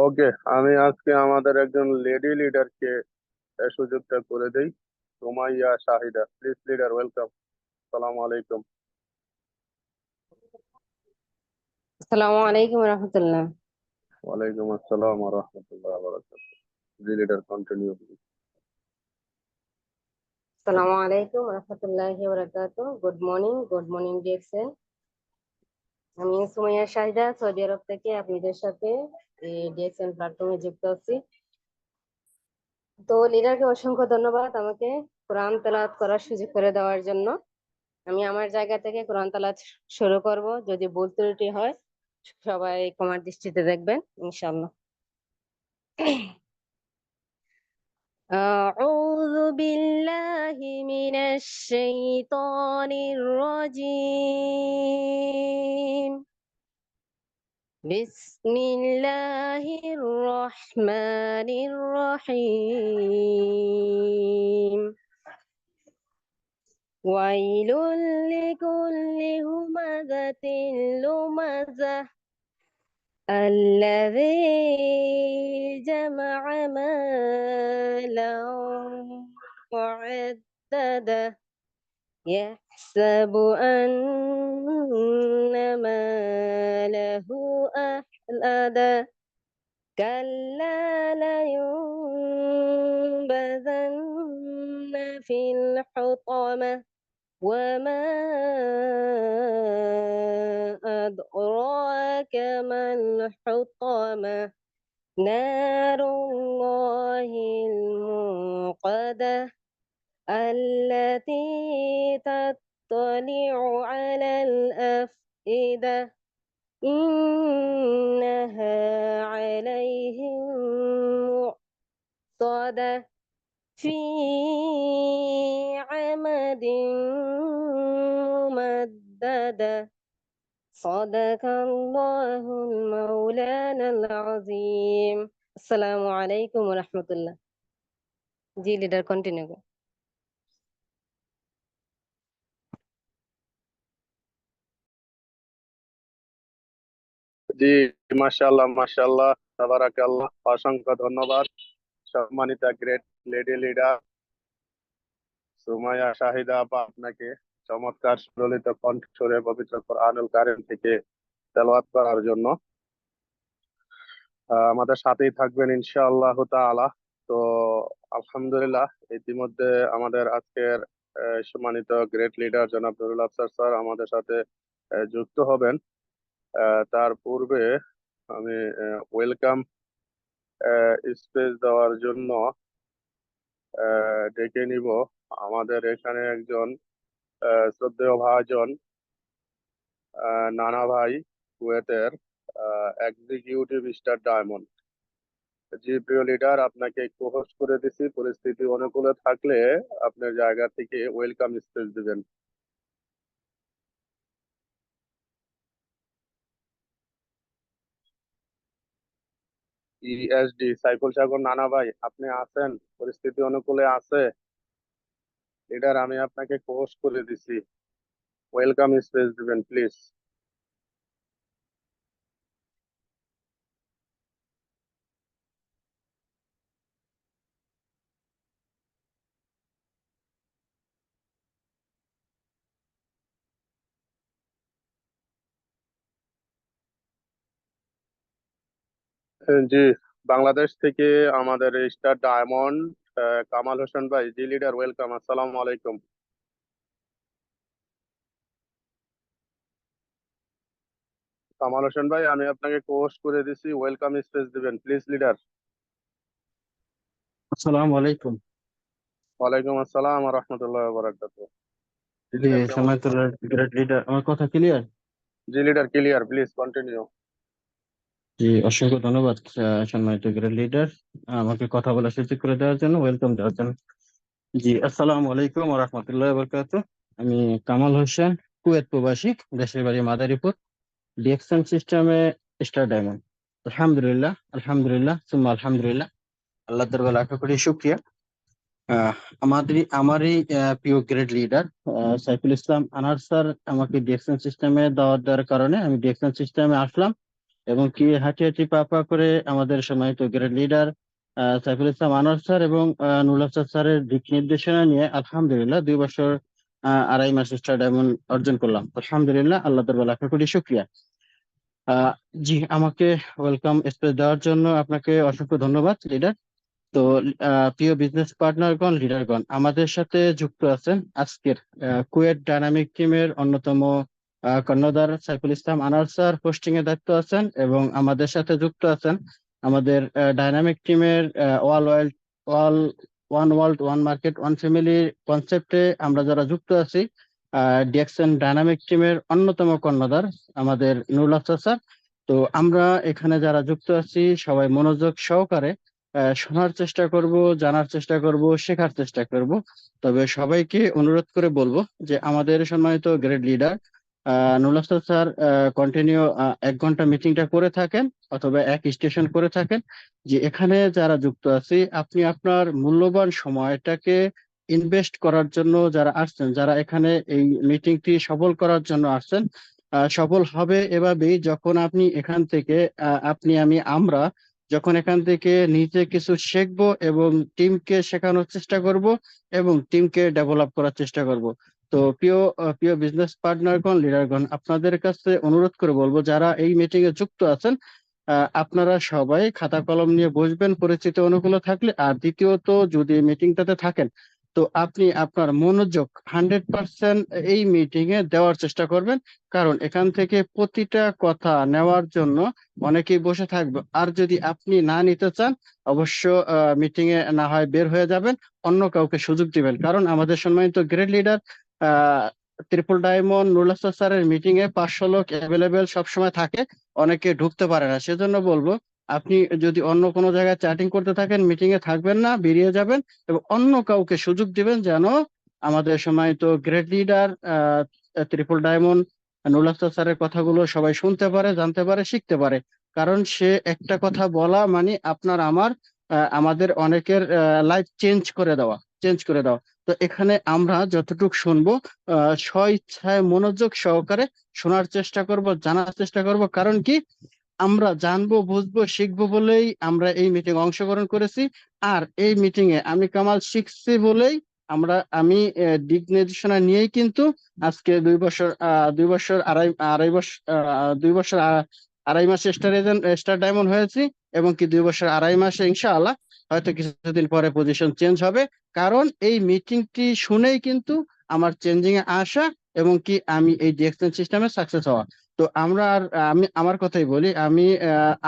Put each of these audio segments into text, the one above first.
ওকে, আমি আজকে আমাদের একজন লেডি লিডারকে সুযোগটা করে দেই। Sumaiya Shahida, please leader, welcome. সালাম আলাইকুম। আসসালামু আলাইকুম রহমতুল্লাহ। ওয়ালাইকুম আসসালাম ওয়া রাহমাতুল্লাহি ওয়া বারাকাতুহু। জি লিডার, কন্টিনিউ। আসসালামু আলাইকুম রহমতুল্লাহি ওয়া বারাকাতুহু। Good morning DXN. আমি সুমাইয়া শাহিদা, সৌদি আরব থেকে আপনাদের সাথে ডিএক্সএন প্ল্যাটফর্মে যুক্ত আছি। তো লিডারকে অসংখ্য ধন্যবাদ আমাকে কোরআন তেলাওয়াত করার সুযোগ করে দেওয়ার জন্য। আমি আমার জায়গা থেকে কোরআন তেলাওয়াত শুরু করব। যদি ভুল ত্রুটি হয় সবাই ক্ষমার দৃষ্টিতে দেখবেন ইনশাআল্লাহ। أعوذ بالله من الشيطان الرجيم. بسم الله الرحمن الرحيم. ويل لكل همزة لمزة الذي جمع مالا وعدده يحسب أن ماله أخلده كلا لينبذن في الحطمة وما أدراك ما الحطمة نار الله الموقدة التي تطلع على الأفئدة إنها عليهم مؤصدة في عمد ممددة صدق الله المولانا العظيم. আসসালামু আলাইকুম রহমতুল্লাহ। জি লিডার কন্টিনিউ। জি, মাশাআল্লাহ মাশাআল্লাহ, তাবারাকাল্লাহ, অসংখ্য ধন্যবাদ সম্মানিতা great lady leader Sumaiya Shahida আপা আপনাকে চমৎকার সুললিত কণ্ঠস্বরে পবিত্র কোরআনুল কারীম থেকে তেলাওয়াত করার জন্য। আমাদের সাথেই থাকবেন ইনশাআল্লাহ তাআলা। তো আলহামদুলিল্লাহ, ইতিমধ্যে আমাদের আজকের সম্মানিত গ্রেট লিডার জনাব নুরুল আফসার স্যার আমাদের সাথে যুক্ত হবেন। তার পূর্বে আমি ওয়েলকাম স্পেস দেওয়ার জন্য ডেকে নিব আমাদের এখানে একজন শ্রদ্ধেয় ভাজন নানা ভাই, কুয়েতের এক্সিকিউটিভ স্টার ডায়মন্ড। জি প্রিয় লিডার, আপনাকে একটু হোস্ট করে দিছি, পরিস্থিতি অনুকূলে থাকলে আপনার জায়গা থেকে ওয়েলকাম স্পেস দিবেন। ইএসডি সাইফুল সাগর নানা ভাই, আপনি আছেন? পরিস্থিতি অনুকূলে আছে? লিডার, আমি আপনাকে হোস্ট করে দিছি, ওয়েলকাম স্পেস দিবেন প্লিজ। জি, বাংলাদেশ থেকে আমাদের স্টার ডায়মন্ড কামাল হোসেন ভাই। জি লিডার, ওয়েলকাম, আসসালামু আলাইকুম। কামাল হোসেন ভাই, আমি আপনাকে হোস্ট করে দিছি, ওয়েলকাম স্পেস দিবেন প্লিজ লিডার। আসসালামু আলাইকুম। ওয়ালাইকুম আসসালাম ওয়া রাহমাতুল্লাহি ওয়া বারাকাতুহু। জি জি লিডার, কেমন সম্মানিত আছেন? গ্রেট লিডার, আমার কথা ক্লিয়ার? জি লিডার, ক্লিয়ার, প্লিজ কন্টিনিউ। জি অসংখ্য ধন্যবাদ সম্মানিত গ্রেট লিডার আমাকে কথা বলার সুযোগ করে দেওয়ার জন্য, ওয়েলকাম দেওয়ার জন্য। জি আসসালামু আলাইকুম ওয়া রাহমাতুল্লাহি ওয়া বারাকাতুহু। আমি কামাল হোসেন, কুয়েত প্রবাসী, দেশের বাড়ি মাদারীপুর, ডিএক্সএন সিস্টেমে স্টার ডায়মন্ড। আলহামদুলিল্লাহ আলহামদুলিল্লাহ সুম্মা আলহামদুলিল্লাহ, আল্লাহ দরবারে লাখ কোটি শুকরিয়া। আহ আমারই প্রিয় গ্রেড লিডার সাইফুল ইসলাম আনার স্যার আমাকে ডিএকশন সিস্টেমে দাওয়াত দেওয়ার কারণে আমি ডিএকশন সিস্টেমে আসলাম, এবং কি হাঁটি হাঁটি পা পা করে আমাদের সম্মানিত grade leader Saiful Islam Anwar sir এবং নুরুল হাসান স্যারের দিক নির্দেশনা নিয়ে আলহামদুলিল্লাহ 2 বছর 2.5 মাস স্টার ডায়মন্ড অর্জন করলাম। আলহামদুলিল্লাহ, আল্লাহ তাআলা লাখ কোটি শুকরিয়া। আহ জি, আমাকে ওয়েলকাম স্পেস দেওয়ার জন্য আপনাকে অসংখ্য ধন্যবাদ লিডার। তো প্রিয় বিজনেস পার্টনারগণ, লিডারগণ, আমাদের সাথে যুক্ত আছেন আজকের কুয়েট ডায়নামিক টিমের অন্যতম কর্ণধার সাইফুল ইসলাম আনোয়ার স্যার পোস্টিং এ দায়িত্ব আছেন, এবং আমাদের সাথে যুক্ত আছেন আমাদের ডায়নামিক টিমের ওয়াল one world one market one family কনসেপ্টে আমরা যারা যুক্ত আছি। ডিএক্সএন ডায়নামিক টিমের অন্যতম কর্ণধার আমাদের নুরুল আফসার স্যার। তো আমরা এখানে যারা যুক্ত আছি সবাই মনোযোগ সহকারে শোনার চেষ্টা করব, জানার চেষ্টা করব, শেখার চেষ্টা করব। তবে সবাইকে অনুরোধ করে বলবো যে আমাদের সম্মানিত grade leader Nurul Hasan sir continue 1 ঘন্টা মিটিংটা করে থাকেন, অথবা এক স্টেশন করে থাকেন। যে এখানে যারা যুক্ত আছি, আপনি আপনার মূল্যবান সময়টাকে ইনভেস্ট করার জন্য যারা আসছেন, যারা এখানে এই মিটিংটি সফল করার জন্য আসছেন, সফল হবে এভাবেই যখন আপনি এখান থেকে আমরা যখন এখান থেকে নিজে কিছু শিখবো এবং টিমকে শেখানোর চেষ্টা করব এবং টিমকে ডেভেলপ করার চেষ্টা করব। তো প্রিয় বিজনেস পার্টনারগণ, লিডারগণ, আপনাদের কাছে অনুরোধ করে বলবো যারা এই মিটিং এ যুক্ত আছেন, আপনারা সবাই খাতা কলম নিয়ে বসবেন পরিচিত অনুকূলে থাকলে। আর দ্বিতীয়ত, যদি মিটিংটাতে থাকেন তো আপনি আপনার মনোযোগ 100% এই মিটিং এ দেওয়ার চেষ্টা করবেন, কারণ এখান থেকে প্রতিটা কথা নেওয়ার জন্য অনেকেই বসে থাকবে। আর যদি আপনি না নিতে চান, অবশ্য মিটিং এ না হয় বের হয়ে যাবেন, অন্য কাউকে সুযোগ দিবেন। কারণ আমাদের সম্মানিত grade leader triple diamond Nurul Hasan স্যারের মিটিং এ 500 লোক অ্যাভেলেবেল সবসময় থাকে, অনেকে ঢুকতে পারে না। সেজন্য বলবো, আপনি যদি অন্য কোনো জায়গায় চ্যাটিং করতে থাকেন, মিটিং এ থাকবেন না, বেরিয়ে যাবেন এবং অন্য কাউকে সুযোগ দিবেন, যেন আমাদের সম্মানিত grade leader triple diamond Nurul Hasan স্যারের কথাগুলো সবাই শুনতে পারে, জানতে পারে, শিখতে পারে। কারণ সে একটা কথা বলা মানে আপনার আমার আমাদের অনেকের লাইফ চেঞ্জ করে দেওয়া। তো এখানে আমরা যতটুকু শুনবো স্ব ইচ্ছায় মনোযোগ সহকারে শোনার চেষ্টা করব, জানার চেষ্টা করব। কারণ কি, আমরা জানবো, বুঝবো, শিখবো বলেই আমরা এই মিটিং অংশগ্রহণ করেছি। আর এই মিটিং এ আমি কামাল শিখছি বলেই আমি দিক নির্দেশনা নিয়েই কিন্তু আজকে 2 বছর 2 বছর আড়াই আড়াই বছর 2 বছর 2.5 মাসে স্টার ডায়মন্ড হয়েছি, এবং কি 2 বছর 2.5 মাসে ইনশাআল্লাহ হয়তো কিছুদিন পরে পজিশন চেঞ্জ হবে। কারণ এই মিটিংটি শুনেই কিন্তু আমার চেঞ্জিং এ আসা, এবং কি আমি এই ডিএক্সএন সিস্টেমে সাকসেস হওয়া। তো আমরা আর আমি আমার কথাই বলি, আমি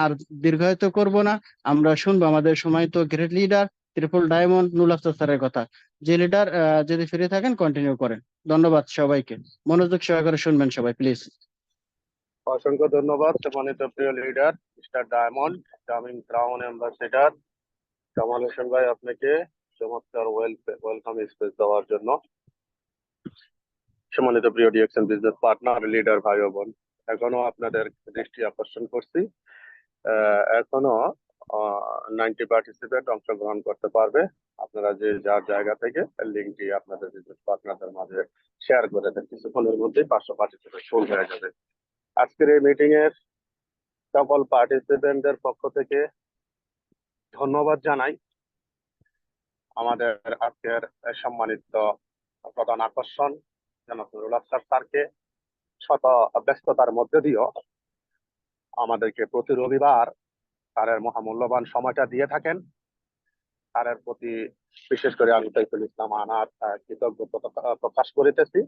আর দীর্ঘায়িত করব না। আমরা শুনবো আমাদের সময়ত great leader triple diamond Nurul Hasan স্যারের কথা। যে লিডার যদি ফ্রি থাকেন কন্টিনিউ করেন। ধন্যবাদ সবাইকে, মনোযোগ সহকারে শুনবেন সবাই প্লিজ। অসংখ্য ধন্যবাদ সম্মানিত প্রিয় leader mister diamond, coming crown ambassador Kamal Hossain ভাই, আপনাকে চমৎকার ওয়েলকাম স্পিচ দেওয়ার জন্য। সম্মানিত প্রিয় ডিএক্সএন বিজনেস পার্টনার, লিডার ভাই ও বোন, এখনো আপনাদের দৃষ্টি আকর্ষণ করছি, এখনো 90 পার্টিসিপেন্ট অংশগ্রহণ করতে পারবে। আপনারা যে যার জায়গা থেকে লিঙ্কটি আপনাদের বিজনেস পার্টনারদের মাঝে শেয়ার করে দেন, কিছুক্ষণের মধ্যেই 500 পার্টিসিপেন্ট ফুল হয়ে যাবে। আজকের এই মিটিং এর সকল পার্টিসিপেন্টদের পক্ষ থেকে ধন্যবাদ জানাই আমাদের আজকের সম্মানিত প্রধান আকর্ষণ জনাব নুরুল আফসার স্যারকে। শত ব্যস্ততার মধ্যে দিয়েও আমাদেরকে প্রতি রবিবার স্যারের মহামূল্যবান সময়টা দিয়ে থাকেন। স্যারের প্রতি বিশেষ করে আমি সাইফুল ইসলাম আনার কৃতজ্ঞতা প্রকাশ করিতেছি।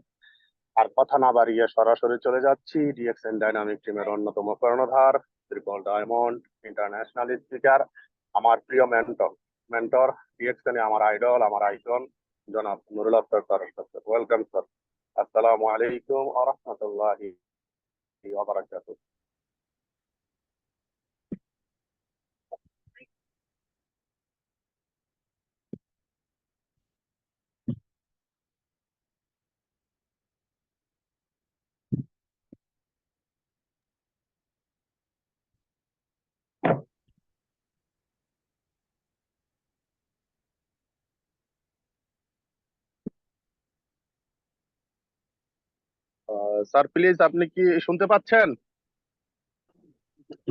আর কথা না বাড়িয়ে সরাসরি চলে যাচ্ছি ডিএক্সএন ডাইনামিক টিমের অন্যতম কর্ণধার, ট্রিপল ডায়মন্ড ইন্টারন্যাশনাল স্পিকার, আমার প্রিয় মেন্টর ডিএক্সএন এ আমার আইডল, আমার আইকন জনাব Nurul Afsar sir. Welcome sir. আসসালামু আলাইকুম ওয়া রাহমাতুল্লাহি ওয়া বারাকাতুহু। স্যার প্লিজ, আপনি কি শুনতে পাচ্ছেন?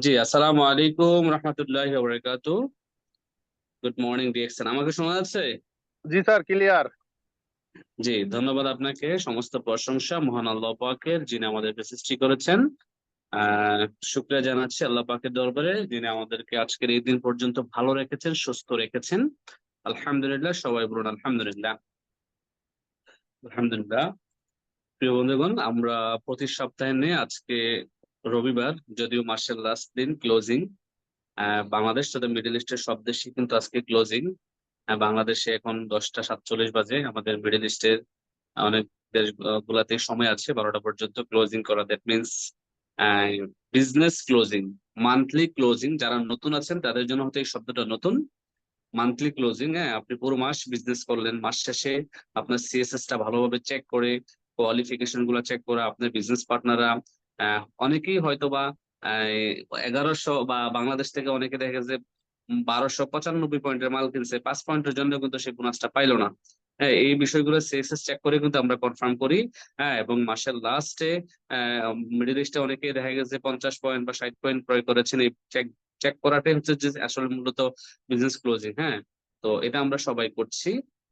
জি, আসসালামু আলাইকুম রহমতুল্লাহি ওয়া বারাকাতু। গুড মর্নিং ডিএক্সএন, আমাকে শোনা যাচ্ছে? জি স্যার, ক্লিয়ার। জি, ধন্যবাদ আপনাকে। সমস্ত প্রশংসা মহান আল্লাহ পাকের, যিনি আমাদেরকে সৃষ্টি করেছেন। আহ শুকরিয়া জানাচ্ছি আল্লাহ পাকের দরবারে, যিনি আমাদেরকে আজকের এই দিন পর্যন্ত ভালো রেখেছেন, সুস্থ রেখেছেন। আলহামদুলিল্লাহ, সবাই বলুন আলহামদুলিল্লাহ। আলহামদুলিল্লাহ। প্রিয় বন্ধুগণ, আমরা প্রতি সপ্তাহে নিয়ে আজকে রবিবার, যদিও মাসের লাস্ট দিন, ক্লোজিং। বাংলাদেশ তথা মিডল ইস্টের সব দেশই কিন্তু আজকে ক্লোজিং। বাংলাদেশে এখন 10টা 47 বাজে। আমাদের মিডল ইস্টের অনেক দেশ গুলাতে সময় আছে 12টা পর্যন্ত ক্লোজিং করা। That means business closing, monthly closing. যারা নতুন আছেন তাদের জন্য হয়তো এই শব্দটা নতুন। মান্থলি ক্লোজিং, হ্যাঁ, আপনি পুরো মাস বিজনেস করলেন, মাস শেষে আপনার সিএসএস টা ভালোভাবে চেক করে, কোয়ালিফিকেশন গুলা চেক করে, আপনার বিজনেস পার্টনাররা অনেকেই হয়তো বা 1100 বা বাংলাদেশ থেকে অনেকে দেখা গেছে 1295 পয়েন্টের মাল কিনছে, 5 পয়েন্টের জন্য কিন্তু সে বোনাসটা পাইলো না। হ্যাঁ, এই বিষয়গুলো সিএসএস চেক করে কিন্তু আমরা কনফার্ম করি। হ্যাঁ, এবং মাসের লাস্টে মিডল ইস্টে অনেকে দেখা গেছে 50 পয়েন্ট বা 60 পয়েন্ট ক্রয় করেছেন। এই চেক চেক করাটাই হচ্ছে যে আসলে মূলত বিজনেস ক্লোজিং। হ্যাঁ, তো এটা আমরা সবাই করছি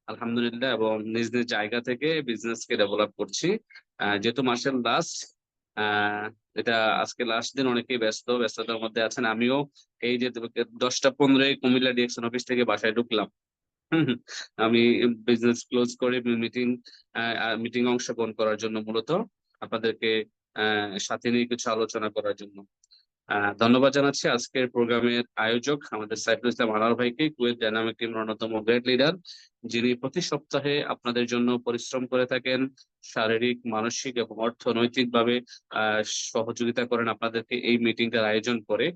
আলহামদুলিল্লাহ, এবং নিজ নিজ জায়গা থেকে বিজনেস কে ডেভেলপ করছি। যেহেতু মাসের লাস্ট, আহ এটা আজকে লাস্ট দিন, অনেকেই ব্যস্ততার মধ্যে আছেন। আমিও এই যে 10টা 15 কুমিল্লা ডিএকশন অফিস থেকে বাসায় ঢুকলাম। হুম হুম। আমি বিজনেস ক্লোজ করে মিটিং অংশগ্রহণ করার জন্য, মূলত আপনাদেরকে সাথে নিয়ে কিছু আলোচনা করার জন্য। ধন্যবাদ জানাচ্ছি আজকের প্রোগ্রামের আয়োজক আমাদের সাইফুল ইসলাম আনোয়ার ভাইকে, কুয়েত ডায়নামিক টিমের অন্যতম গ্রেট লিডার, যিনি প্রতি সপ্তাহে আপনাদের জন্য পরিশ্রম করে থাকেন, শারীরিক, মানসিক এবং অর্থনৈতিক ভাবে সহযোগিতা করেন আপনাদেরকে এই মিটিংটার আয়োজন করে।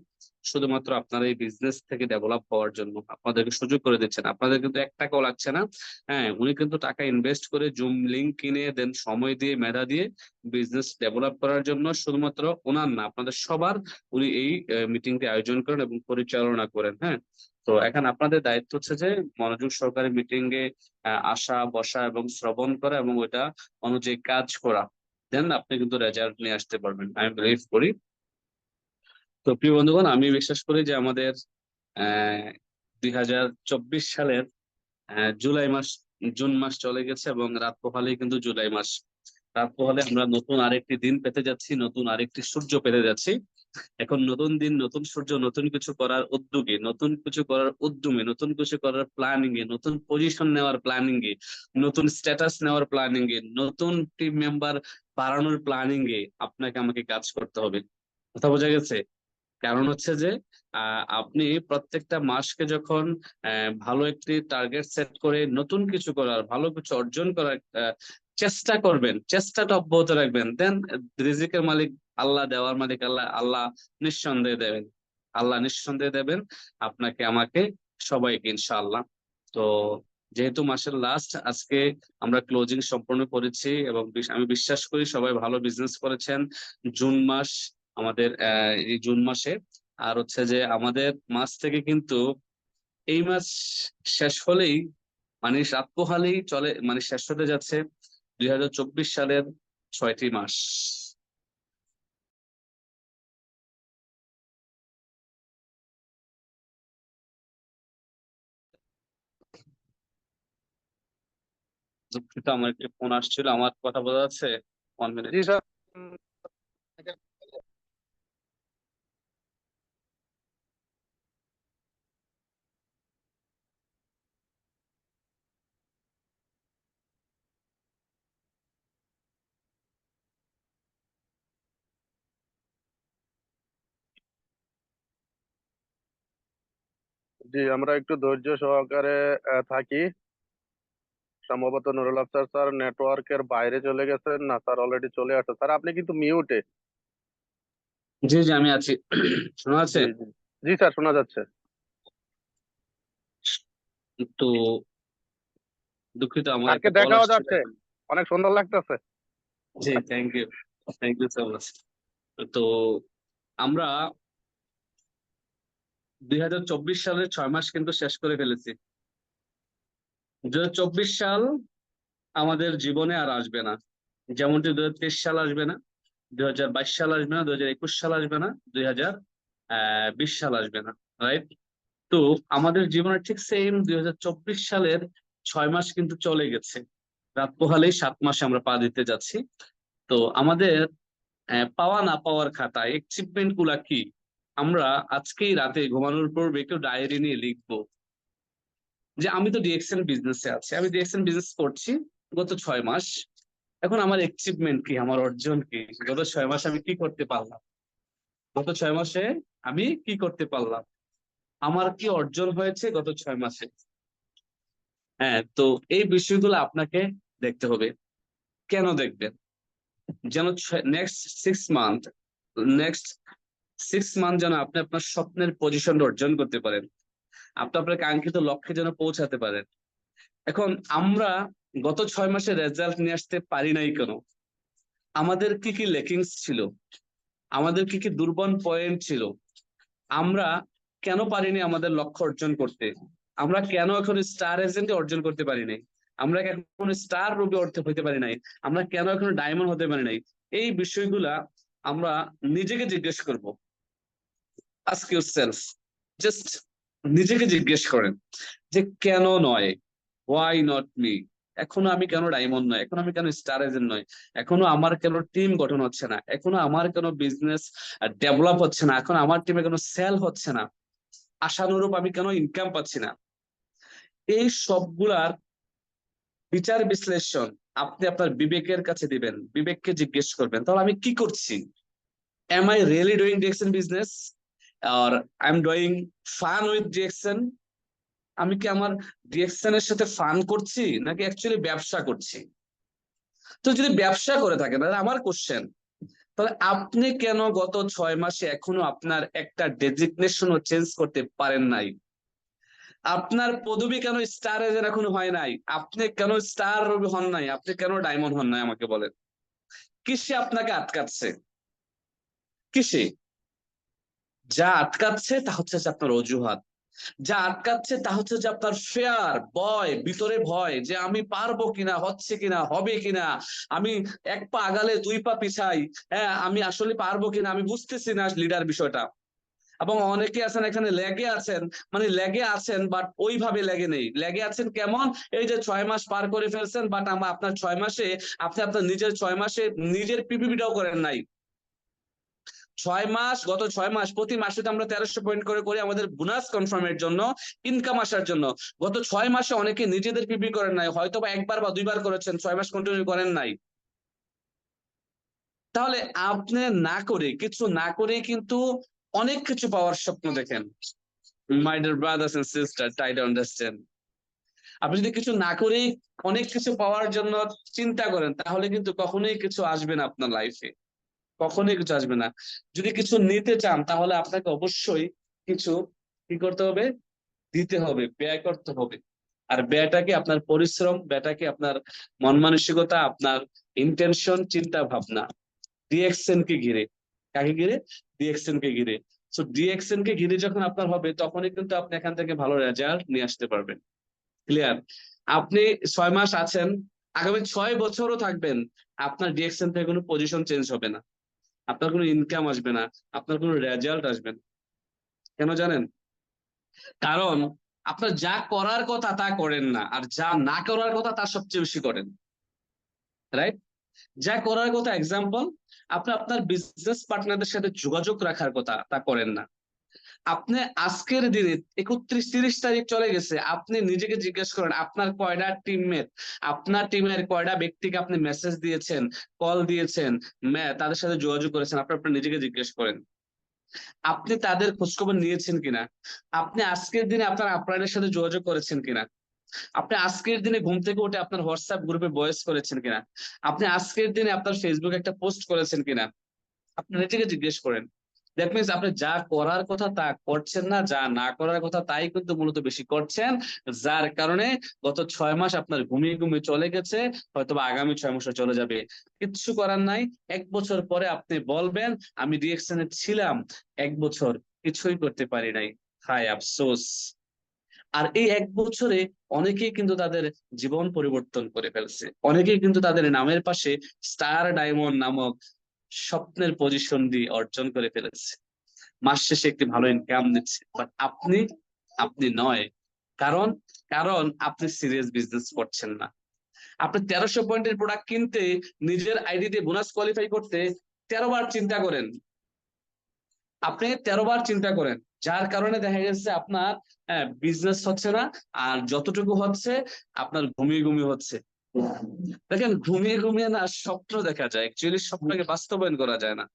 শুধুমাত্র আপনারা এই বিজনেস থেকে ডেভেলপ হওয়ার জন্য আপনাদেরকে সুযোগ করে দিচ্ছেন। আপনাদের কিন্তু 1 টাকাও লাগছে না। হ্যাঁ, উনি কিন্তু টাকা ইনভেস্ট করে জুম লিঙ্ক কিনে দেন, সময় দিয়ে, মেধা দিয়ে বিজনেস ডেভেলপ করার জন্য। শুধুমাত্র ওনার না, আপনাদের সবার উনি এই মিটিংটি আয়োজন করেন এবং পরিচালনা করেন। হ্যাঁ, তো এখন আপনাদের দায়িত্ব হচ্ছে যে মনোযোগ সহকারে মিটিং এ আসা, বসা এবং শ্রবণ করা, এবং ওইটা অনুযায়ী কাজ করা। দেন আপনি কিন্তু রেজাল্ট নিয়ে আসতে পারবেন, আমি বিলিভ করি। তো প্রিয় বন্ধুগণ, আমি বিশ্বাস করি যে আমাদের 2024 সালের জুলাই মাস, জুন মাস চলে গেছে, এবং রাত পোহালেই কিন্তু জুলাই মাস। রাত পোহালে আমরা নতুন আরেকটি দিন পেতে যাচ্ছি, নতুন আরেকটি সূর্য পেতে যাচ্ছি। এখন নতুন দিন, নতুন সূর্য, নতুন কিছু করার উদ্যোগে, নতুন কিছু করার উদ্যমে, নতুন কিছু করার প্ল্যানিং এ, নতুন পজিশন নেওয়ার প্ল্যানিং এ, নতুন স্ট্যাটাস নেওয়ার প্ল্যানিং এ, নতুন টিম মেম্বার বাড়ানোর প্ল্যানিং এ আপনাকে আমাকে কাজ করতে হবে। কথা বোঝা গেছে? কারণ হচ্ছে যে আপনি প্রত্যেকটা মাসকে যখন ভালো একটি টার্গেট সেট করে নতুন কিছু করার, ভালো কিছু অর্জন করার চেষ্টা করবেন, চেষ্টাটা অব্যাহত রাখবেন, দেন রিজিকের মালিক আল্লাহ, দেওয়ার মালিক আল্লাহ, আল্লাহ নিঃসন্দেহে দেবেন। আল্লাহ নিঃসন্দেহে দেবেন আপনাকে, আমাকে, সবাইকে, ইনশাআল্লাহ। তো যেহেতু মাসের লাস্ট, আজকে আমরা ক্লোজিং সম্পন্ন করেছি, এবং আমি বিশ্বাস করি সবাই ভালো বিজনেস করেছেন। জুন মাস আমাদের, এই জুন মাসে, আর হচ্ছে যে আমাদের মাস থেকে কিন্তু এই মাস শেষ হলেই, মানে রাত পোহালেই চলে, মানে শেষ হতে যাচ্ছে 2024 সালের 6টি মাস। দুঃখিত, আমার একটি ফোন আসছিল। আমার কথা বোঝা যাচ্ছে? 1 মিনিট। জি স্যার। জি, আমরা একটু ধৈর্য সহকারে থাকি। সম্ভবত নুরুল আফসার স্যার নেটওয়ার্কের বাইরে চলে গেছেন, না স্যার অলরেডি চলে আসছে। স্যার আপনি কিন্তু মিউটে। জি জি, আমি আছি। শোনা জি যাচ্ছে? জি। জি স্যার, শোনা যাচ্ছে। তো দুঃখিত, আমার স্যারকে একটা কল দেখাও আসছিল। যাচ্ছে, অনেক সুন্দর লাগতেছে। জি, thank you, thank you so much. তো আমরা 2024 সালের 6 মাস কিন্তু শেষ করে ফেলেছি। 2024 সাল আমাদের জীবনে আর আসবে না, যেমনটি 2023 সাল আসবে না, 2022 সাল আসবে না, 2021 সাল আসবে না, 2020 সাল আসবে না, রাইট? তো আমাদের জীবনের ঠিক সেম 2024 সালের 6 মাস কিন্তু চলে গেছে। রাত পোহালেই 7 মাসে আমরা পা দিতে যাচ্ছি। তো আমাদের পাওয়া না পাওয়ার খাতা অ্যাচিভমেন্ট গুলা কি, আমরা আজকেই রাতে ঘুমানোর পূর্বে একটু ডায়েরি নিয়ে লিখবো যে আমি তো ডিএক্সএন বিজনেসে আছি, আমি ডিএক্সএন বিজনেস করছি গত 6 মাস। এখন আমার অ্যাচিভমেন্ট কি, আমার অর্জন কি, গত 6 মাসে আমি কি করতে পারলাম, গত 6 মাসে আমি কি করতে পারলাম, আমার কি অর্জন হয়েছে গত 6 মাসে। হ্যাঁ, তো এই বিষয়গুলো আপনাকে দেখতে হবে। কেন দেখবেন? যেন নেক্সট 6 মান্থ যেন আপনি আপনার স্বপ্নের পজিশন অর্জন করতে পারেন, আপনি আপনার কাঙ্ক্ষিত লক্ষ্যে যেন পৌঁছাতে পারেন। এখন আমরা গত 6 মাসের রেজাল্ট নিয়ে আসতে পারি নাই কেন? আমাদের কি কি লেকিংস ছিল, আমাদের কি কি দুর্বল পয়েন্ট ছিল, আমরা কেন পারিনি আমাদের লক্ষ্য অর্জন করতে, আমরা কেন এখন স্টার এজেন্টে অর্জন করতে পারি নাই, আমরা এখন স্টার রূপে অর্থ হতে পারি নাই, আমরা কেন এখন ডায়মন্ড হতে পারি নাই। এই বিষয়গুলা আমরা নিজেকে জিজ্ঞেস করব। আস্ক ইউরসেলফ, জাস্ট নিজেকে জিজ্ঞেস করেন যে কেন নয়, হোয়াই নট মি, এখনো আমি কেন ডায়মন্ড নয়, এখনো আমি কেন স্টার এজেন্ট নয়, এখনো আমার কেন টিম গঠন হচ্ছে না, এখনো আমার কেন বিজনেস ডেভেলপ হচ্ছে না, এখন আমার টিমে কেন সেল হচ্ছে না, আশানুরূপ আমি কেন ইনকাম পাচ্ছি না। এই সবগুলার বিচার বিশ্লেষণ আপনি আপনার বিবেকের কাছে দিবেন, বিবেককে জিজ্ঞেস করবেন তাহলে আমি কি করছি, am I really doing DXN business or I'm doing fun with DXN, আমি কি আমার ডিএক্সএন এর সাথে ফান করছি নাকি অ্যাকচুয়ালি ব্যবসা করছি। তো যদি ব্যবসা করে থাকেন তাহলে আমার কোশ্চেন, তাহলে আপনি কেন গত 6 মাসে এখনো আপনার একটা ডেজিগনেশনও চেঞ্জ করতে পারেন নাই, আপনার পদবি কেন স্টার এজেন্ট এখনো হয় নাই, আপনি কেন স্টার রবি হন নাই, আপনি কেন ডায়মন্ড হন নাই, আমাকে বলেন। কিসে আপনাকে আটকাচ্ছে, কিসে? যা আটকাচ্ছে তা হচ্ছে যে আপনার অজুহাত, যা আটকাচ্ছে তা হচ্ছে যে আপনার ফেয়ার, ভয়, ভিতরে ভয় যে আমি পারবো কিনা, হচ্ছে কিনা, হবে কিনা, আমি 1 পা আগালে 2 পা পিছাই, হ্যাঁ আমি আসলে পারবো কিনা, আমি বুঝতেছি না লিডার বিষয়টা। এবং অনেকে আছেন এখানে লেগে আছেন, মানে লেগে আছেন বাট ওইভাবে লেগে নেই, লেগে আছেন কেমন, এই যে 6 মাস পার করে ফেলছেন বাট আপনার 6 মাসে আপনি আপনার নিজের 6 মাসে নিজের পিপিপিটাও করেন নাই। 6 মাস, গত 6 মাস প্রতি মাসে তো আমরা 1300 পয়েন্ট করে করি আমাদের বোনাস কনফার্মের জন্য, ইনকাম আসার জন্য। গত 6 মাসে অনেকে নিজেদের পিপি করেন নাই, হয়তো বা 1বার বা 2বার করেছেন, 6 মাস কন্টিনিউ করেন নাই। তাহলে আপনি না করে, কিছু না করে কিন্তু অনেক কিছু পাওয়ার স্বপ্ন দেখেন। My dear brothers and sister, try to understand. আপনি যদি কিছু না করেই অনেক কিছু পাওয়ার জন্য চিন্তা করেন তাহলে কিন্তু কখনোই কিছু আসবে না আপনার লাইফে, কখনোই কিছু আসবে না। যদি কিছু নিতে চান তাহলে আপনাকে অবশ্যই কিছু কি করতে হবে, দিতে হবে, ব্যয় করতে হবে। আর ব্যয়টাকে আপনার পরিশ্রম, ব্যয়টাকে আপনার মন মানসিকতা, আপনার ইন্টেনশন, চিন্তা ভাবনা ডিএক্সএন কে ঘিরে, কাকে ঘিরে, ডিএক্সএন কে ঘিরে। সো ডিএক্সএন কে ঘিরে যখন আপনার হবে তখনই কিন্তু আপনি এখান থেকে ভালো রেজাল্ট নিয়ে আসতে পারবেন। ক্লিয়ার? আপনি 6 মাস আছেন, আগামী 6 বছরও থাকবেন, আপনার ডিএক্সএন থেকে কোনো পজিশন চেঞ্জ হবে না, আপনার কোনো ইনকাম আসবে না, আপনার কোনো রেজাল্ট আসবে না। কেন জানেন? কারণ আপনার যা করার কথা তা করেন না, আর যা না করার কথা তা সবচেয়ে বেশি করেন, রাইট? যা করার কথা, এক্সাম্পল, আপনি আপনার বিজনেস পার্টনারদের সাথে যোগাযোগ রাখার কথা তা করেন না। আপনি আজকের দিনে 31-30 তারিখ চলে গেছে, আপনি নিজেকে জিজ্ঞেস করেন আপনার কয়টা টিমমেট, আপনার টিমের কয়টা ব্যক্তিকে আপনি মেসেজ দিয়েছেন, কল দিয়েছেন, তাদের সাথে যোগাযোগ করেছেন, আপনার নিজেকে জিজ্ঞেস করেন আপনি তাদের খোঁজখবর নিয়েছেন কিনা, আপনি আজকের দিনে আপনার আপলাইনের সাথে যোগাযোগ করেছেন কিনা, আপনি আজকের দিনে ঘুম থেকে উঠে আপনার হোয়াটসঅ্যাপ গ্রুপে ভয়েস করেছেন কিনা, আপনি আজকের দিনে আপনার ফেসবুকে একটা পোস্ট করেছেন কিনা, আপনি নিজেকে জিজ্ঞেস করেন। দ্যাট মিনস আপনি যা করার কথা তা করছেন না, যা না করার কথা তাই কিন্তু মূলত বেশি করছেন, যার কারণে গত 6 মাস আপনার ঘুমিয়ে ঘুমিয়ে চলে গেছে, হয়তো বা আগামী 6 মাসে চলে যাবে। কিচ্ছু করার নাই, 1 বছর পরে আপনি বলবেন আমি ডিএক্সএনে ছিলাম 1 বছর, কিছুই করতে পারি নাই, হায় আফসোস। আর এই 1 বছরে অনেকেই কিন্তু তাদের জীবন পরিবর্তন করে ফেলছে, অনেকেই কিন্তু তাদের নামের পাশে স্টার ডায়মন্ড নামক স্বপ্নের পজিশন দিয়ে অর্জন করে ফেলেছে, মাস শেষে একটি ভালো ইনকাম দিচ্ছে, বাট আপনি নয়। কারণ কারণ আপনি সিরিয়াস বিজনেস করছেন না। আপনি 1300 পয়েন্টের প্রোডাক্ট কিনতে, নিজের আইডি দিয়ে বোনাস কোয়ালিফাই করতে 13 বার চিন্তা করেন। আপনি 13 বার চিন্তা করেন, যার কারণে দেখা গেছে আপনার বিজনেস হচ্ছে না। আর যতটুকু হচ্ছে আপনার ঘুমিয়ে ঘুমিয়ে হচ্ছে। দেখেন, ঘুমিয়ে ঘুমিয়ে না স্বপ্ন দেখা যায়, অ্যাকচুয়ালি স্বপ্নকে বাস্তবায়ন করা যায় না।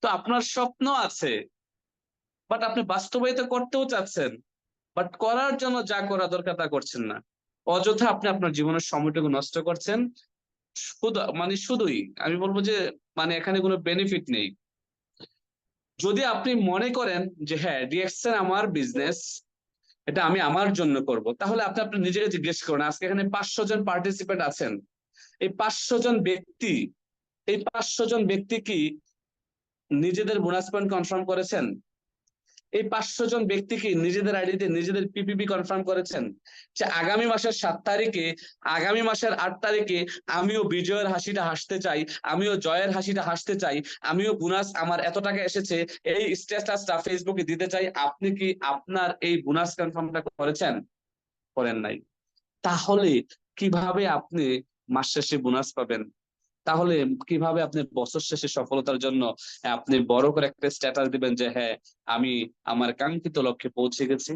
তো আপনার স্বপ্ন আছে, বাট আপনি বাস্তবায়িত করতেও চাচ্ছেন, বাট করার জন্য যা করা দরকার তা করছেন না। অযথা আপনি আপনার জীবনের সময়টুকু নষ্ট করছেন। শুধুই আমি বলবো যে এখানে কোনো বেনিফিট নেই। যদি আপনি মনে করেন যে হ্যাঁ, ডিএক্সএন আমার বিজনেস, এটা আমি আমার জন্য করব, তাহলে আপনি আপনার নিজেকে জিজ্ঞেস করুন, আজকে এখানে 500 জন পার্টিসিপেন্ট আছেন। এই 500 জন ব্যক্তি এই 500 জন ব্যক্তি কি নিজেদের বোনাস পয়েন্ট কনফার্ম করেছেন? এই 500 জন ব্যক্তি কি নিজেদের আইডিতে নিজেদের পিপিপি কনফার্ম করেছেন যে আগামী মাসের 7 তারিখে, আগামী মাসের 8 তারিখে আমিও বিজয়ের হাসিটা হাসতে চাই, আমিও জয়ের হাসিটা হাসতে চাই, আমিও বোনাস আমার এত টাকা এসেছে এই স্ট্যাটাসটা ফেসবুকে দিতে চাই? আপনি কি আপনার এই বোনাস কনফার্মটা করেছেন? করেন নাই। তাহলে কিভাবে আপনি মাস শেষে বোনাস পাবেন? তাহলে কিভাবে আপনি বছর শেষে সফলতার জন্য আপনি বড় করে একটা স্ট্যাটাস দিবেন যে হ্যাঁ, আমি আমার কাঙ্ক্ষিত লক্ষ্যে পৌঁছে গেছি?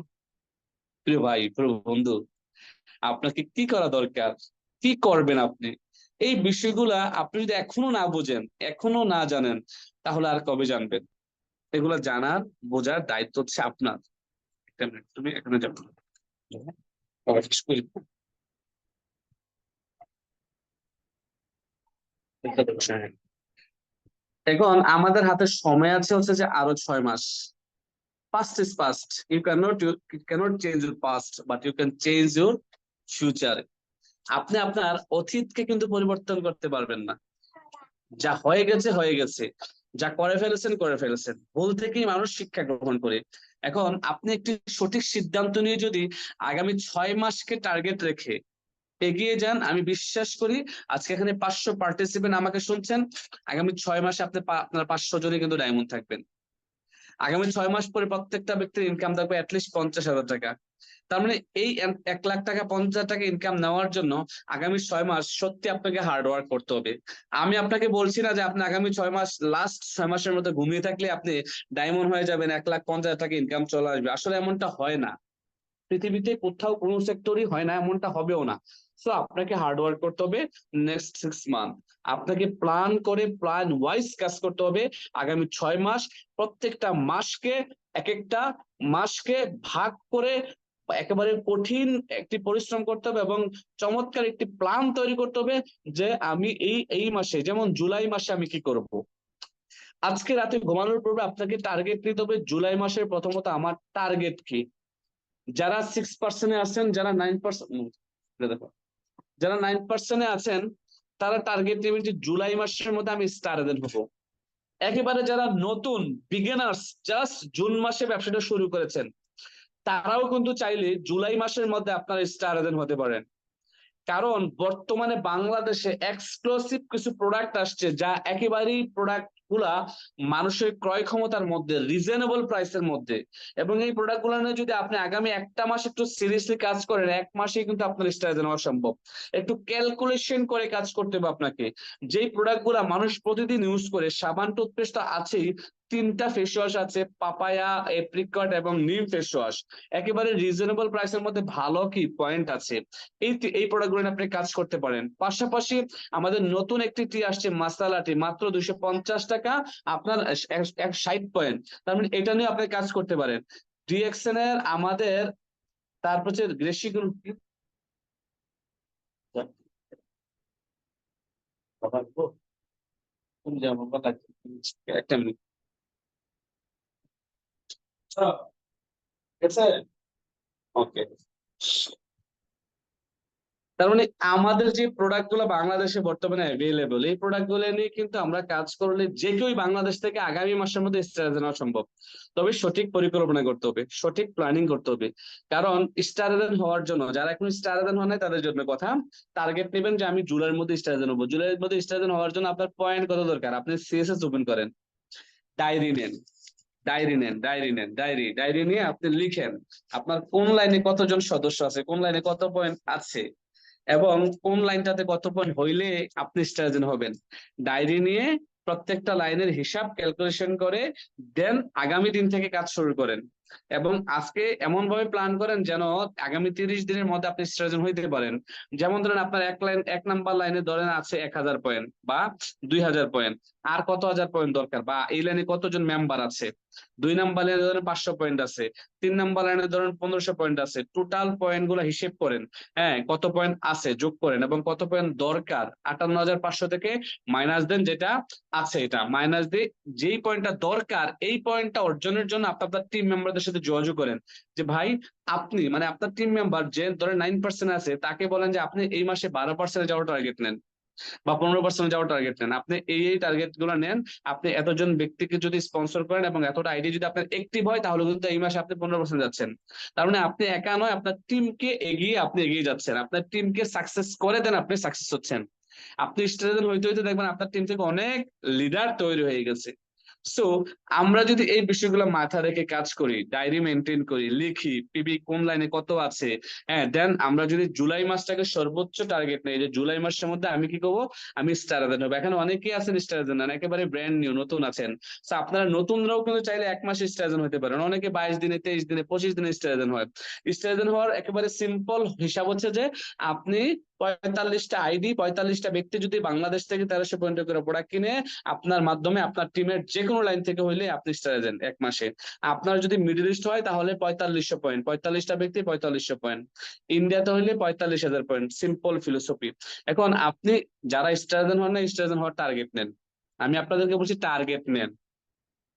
প্রিয় ভাই, প্রিয় বন্ধু, আপনাকে কি করা দরকার, কি করবেন আপনি, এই বিষয়গুলা আপনি যদি এখনো না বুঝেন, এখনো না জানেন, তাহলে আর কবে জানবেন? এগুলা জানার, বোঝার দায়িত্ব হচ্ছে আপনার। একটা মিনিট, তুমি এখানে যাবো। এখন আমাদের হাতে সময় আছে হচ্ছে যে আরো 6 মাস। Past is past. You cannot change your past, but you can change your future. আপনি আপনার অতীতকে কিন্তু পরিবর্তন করতে পারবেন না। যা হয়ে গেছে হয়ে গেছে, যা করে ফেলেছেন করে ফেলেছেন। ভুল থেকেই মানুষ শিক্ষা গ্রহণ করে। এখন আপনি একটি সঠিক সিদ্ধান্ত নিয়ে যদি আগামী 6 মাসকে টার্গেট রেখে এগিয়ে যান, আমি বিশ্বাস করি আজকে এখানে 500 পার্টিসিপেন্ট আমাকে শুনছেন, আগামী 6 মাসে আপনার 500 জনই কিন্তু ডায়মন্ড থাকবেন। আগামী 6 মাস পরে প্রত্যেকটা ব্যক্তির ইনকাম থাকবে অ্যাটলিস্ট 50,000 টাকা। তার মানে এই 1 লাখ টাকা 50,000 টাকা ইনকাম নেওয়ার জন্য আগামী 6 মাস সত্যি আপনাকে হার্ড ওয়ার্ক করতে হবে। আমি আপনাকে বলছি না যে আপনি আগামী 6 মাস, লাস্ট 6 মাসের মধ্যে ঘুমিয়ে থাকলে আপনি ডায়মন্ড হয়ে যাবেন, 1,50,000 টাকা ইনকাম চলে আসবে। আসলে এমনটা হয় না, পৃথিবীতে কোথাও কোনো সেক্টরই হয় না, এমনটা হবেও না। সো আপনাকে হার্ড ওয়ার্ক করতে হবে। নেক্সট 6 মান্থ আপনাকে প্ল্যান করে, প্ল্যান ওয়াইজ কাজ করতে হবে। আগামী 6 মাস প্রত্যেকটা মাসকে, এক একটা মাসকে ভাগ করে একেবারে কঠিন একটি পরিশ্রম করতে হবে এবং চমৎকার একটি প্ল্যান তৈরি করতে হবে যে আমি এই এই মাসে, যেমন জুলাই মাসে আমি কি করব। আজকে রাতে ঘুমানোর পূর্বে আপনাকে টার্গেট নিতে হবে জুলাই মাসের। প্রথমত আমার টার্গেট কি? যারা 6% আছেন, যারা 9%, দেখো, যারা 9% আছেন তারা টার্গেট নেবেন যে জুলাই মাসের মধ্যে আমি স্টার এজেন্ট হবো। একেবারে যারা নতুন বিগিনার্স, জাস্ট জুন মাসে ব্যবসাটা শুরু করেছেন, তারাও কিন্তু চাইলে জুলাই মাসের মধ্যে আপনার স্টার এজেন্ট হতে পারেন। কারণ বর্তমানে বাংলাদেশে এক্সক্লুসিভ কিছু প্রোডাক্ট আসছে, যা একেবারেই প্রোডাক্ট গুলা মানুষের ক্রয় ক্ষমতার মধ্যে, রিজনেবল প্রাইসের মধ্যে। এবং এই প্রোডাক্ট গুলো নিয়ে যদি আপনি আগামী একটা মাস একটু সিরিয়াসলি কাজ করেন, 1 মাসেই কিন্তু আপনার স্টার এজেন্ট হওয়া সম্ভব। একটু ক্যালকুলেশন করে কাজ করতে হবে আপনাকে। যেই প্রোডাক্ট গুলা মানুষ প্রতিদিন ইউজ করে, সাবান, টুথপেস্ট তো আছেই, 3টা ফেস ওয়াশ আছে, পাপায়া, এপ্রিকট এবং নিম ফেস ওয়াশ, একেবারে রিজনেবল প্রাইসের মধ্যে ভালো কি পয়েন্ট আছে। এই প্রোডাক্ট গুলো আপনি কাজ করতে পারেন। পাশাপাশি আমাদের নতুন একটি টি আসছে, মাসালা টি, মাত্র 250 টাকা, আপনার 60 পয়েন্ট। তার মানে এটা নিয়ে আপনি কাজ করতে পারেন। ডিএক্সএন এর আমাদের, তারপর হচ্ছে গ্রেসি গ্রুপ, একটা মিনিট। ওকে, তার মানে আমাদের যে প্রোডাক্ট গুলো বাংলাদেশে বর্তমানে অ্যাভেলেবল, এই প্রোডাক্ট গুলো নিয়ে কিন্তু আমরা কাজ করলে যে কেউই বাংলাদেশ থেকে আগামী মাসের মধ্যে স্টার নেওয়া সম্ভব। তবে সঠিক পরিকল্পনা করতে হবে, সঠিক প্ল্যানিং করতে হবে। কারণ স্টার হওয়ার জন্য, যারা এখন স্টার হওয়া নাই তাদের জন্য কথা, টার্গেট নেবেন যে আমি জুলাইয়ের মধ্যে স্টার হবো। জুলাইয়ের মধ্যে স্টার হওয়ার জন্য আপনার পয়েন্ট কত দরকার? আপনি সিএসএস ওপেন করেন, ডায়েরি নেন, ডায়েরি নিয়ে আপনি লিখেন আপনার কোন লাইনে কতজন সদস্য আছে, কোন লাইনে কত পয়েন্ট আছে, এবং কোন লাইনটাতে কত পয়েন্ট হইলে আপনি স্টার হবেন। ডায়েরি নিয়ে প্রত্যেকটা লাইনের হিসাব ক্যালকুলেশন করে দেন আগামী দিন থেকে কাজ শুরু করেন, এবং আজকে এমন ভাবে প্ল্যান করেন যেন আগামী 30 দিনের মধ্যে আপনি স্টার হইতে পারেন। যেমন ধরেন আপনার এক নাম্বার লাইনে ধরেন আছে 1000 পয়েন্ট বা 2000 পয়েন্ট, আর কত হাজার পয়েন্ট দরকার, বা এই লাইনে কতজন মেম্বার আছে। 2 নাম্বার লাইনে ধরেন 500 পয়েন্ট আছে, 3 নাম্বার লাইনে ধরেন 1500 পয়েন্ট আছে। টোটাল পয়েন্ট গুলো হিসেব করেন, হ্যাঁ কত পয়েন্ট আছে যোগ করেন, এবং কত পয়েন্ট দরকার 58500 থেকে মাইনাস দেন যেটা আছে, এটা মাইনাস দিয়ে যেই পয়েন্টটা দরকার এই পয়েন্টটা অর্জনের জন্য আপনার টিম মেম্বারদের সাথে যোগাযোগ করেন যে ভাই আপনি মানে আপনার টিম মেম্বার যে ধরেন 9% আছে তাকে বলেন যে আপনি এই মাসে 12% যাওয়ার টার্গেট নেন বা 15% যাওয়ার টার্গেট নেন, আপনি এই টার্গেট গুলো নেন। আপনি এতজন ব্যক্তিকে যদি স্পন্সর করেন এবং এতটা আইডি যদি আপনার অ্যাক্টিভ হয় তাহলে কিন্তু এই মাসে আপনি 15% যাচ্ছেন। তার মানে আপনি একা নয়, আপনার টিমকে আপনি এগিয়ে যাচ্ছেন, আপনার টিমকে সাকসেস করে দেন আপনি সাকসেস হচ্ছেন। আপনি স্ট্রেটেন হইতে হইতে দেখবেন আপনার টিম থেকে অনেক লিডার তৈরি হয়ে গেছে। সো আমরা যদি এই বিষয়গুলো মাথায় রেখে কাজ করি, ডায়েরি মেনটেন করি, লিখি পিবি কোন লাইনে কত আছে, হ্যাঁ দেন আমরা যদি জুলাই মাসটাকে সর্বোচ্চ টার্গেট নেই যে জুলাই মাসের মধ্যে আমি কি করবো, আমি স্টার হবো। এখানে অনেকেই আছেন স্টার না, একেবারে ব্র্যান্ড নিউ নতুন আছেন। তো আপনারা নতুনরাও কিন্তু চাইলে 1 মাসে স্টার হতে পারেন, অনেকে 22 দিনে 23 দিনে 25 দিনে স্টার হয়। স্টার হওয়ার একেবারে সিম্পল হিসাব হচ্ছে যে আপনি 45টা আইডি 45টা ব্যক্তি যদি বাংলাদেশ থেকে 1300 পয়েন্ট করে প্রোডাক্ট কিনে আপনার মাধ্যমে আপনার টিমের যে কোনো লাইন থেকে হইলে আপনি স্টার এজেন্ট 1 মাসে। আপনার যদি মিডল ইস্ট হয় তাহলে 4500 পয়েন্ট, 45টা ব্যক্তি 4500 পয়েন্ট। ইন্ডিয়াতে হইলে 45,000 পয়েন্ট। Simple philosophy. এখন আপনি যারা স্টার এজেন্ট হন না, স্টার এজেন্ট হওয়ার টার্গেট নেন। আমি আপনাদেরকে বলছি টার্গেট নেন,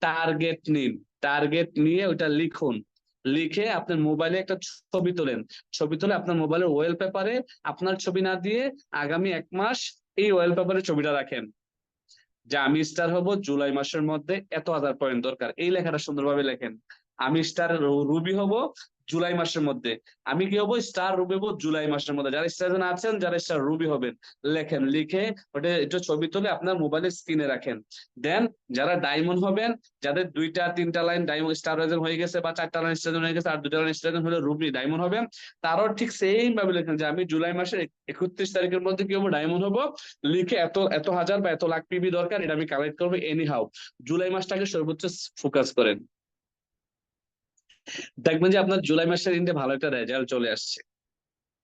টার্গেট নিন, টার্গেট নিয়ে ওইটা লিখুন, লিখে আপনার মোবাইলে একটা ছবি তোলেন, ছবি তুলে আপনার মোবাইলের ওয়ালপেপারে আপনার ছবি না দিয়ে আগামী 1 মাস এই ওয়ালপেপারে ছবিটা রাখেন যে আমি স্টার হব জুলাই মাসের মধ্যে এত হাজার পয়েন্ট দরকার। এই লেখাটা সুন্দরভাবে লেখেন, আমি স্টার রুবি হব জুলাই মাসের মধ্যে, আমি কি হবো স্টার রুবি হবো জুলাই মাসের মধ্যে। যারা স্টার আছেন, যারা স্টার রুবি হবেন লেখেন, লিখে ওটা একটু ছবি তুলে আপনার মোবাইলের স্ক্রিনে রাখেন। দেন যারা ডায়মন্ড হবেন, যাদের 2টা 3টা লাইন ডায়মন্ড স্টার হয়ে গেছে বা 4টা লাইন স্টার হয়ে গেছে আর 2টা লাইন স্টার হলে রুবি ডায়মন্ড হবে, তারাও ঠিক সেম ভাবে লেখেন যে আমি জুলাই মাসের 31 তারিখের মধ্যে কি হবো ডায়মন্ড হবো, লিখে এত এত হাজার বা এত লাখ পিবি দরকার এটা আমি কালেক্ট করবো এনি হাউ। জুলাই মাসটাকে সর্বোচ্চ ফোকাস করেন, দেখবেন যে আপনার জুলাই মাসের এন্ডে ভালো একটা রেজাল্ট চলে আসছে।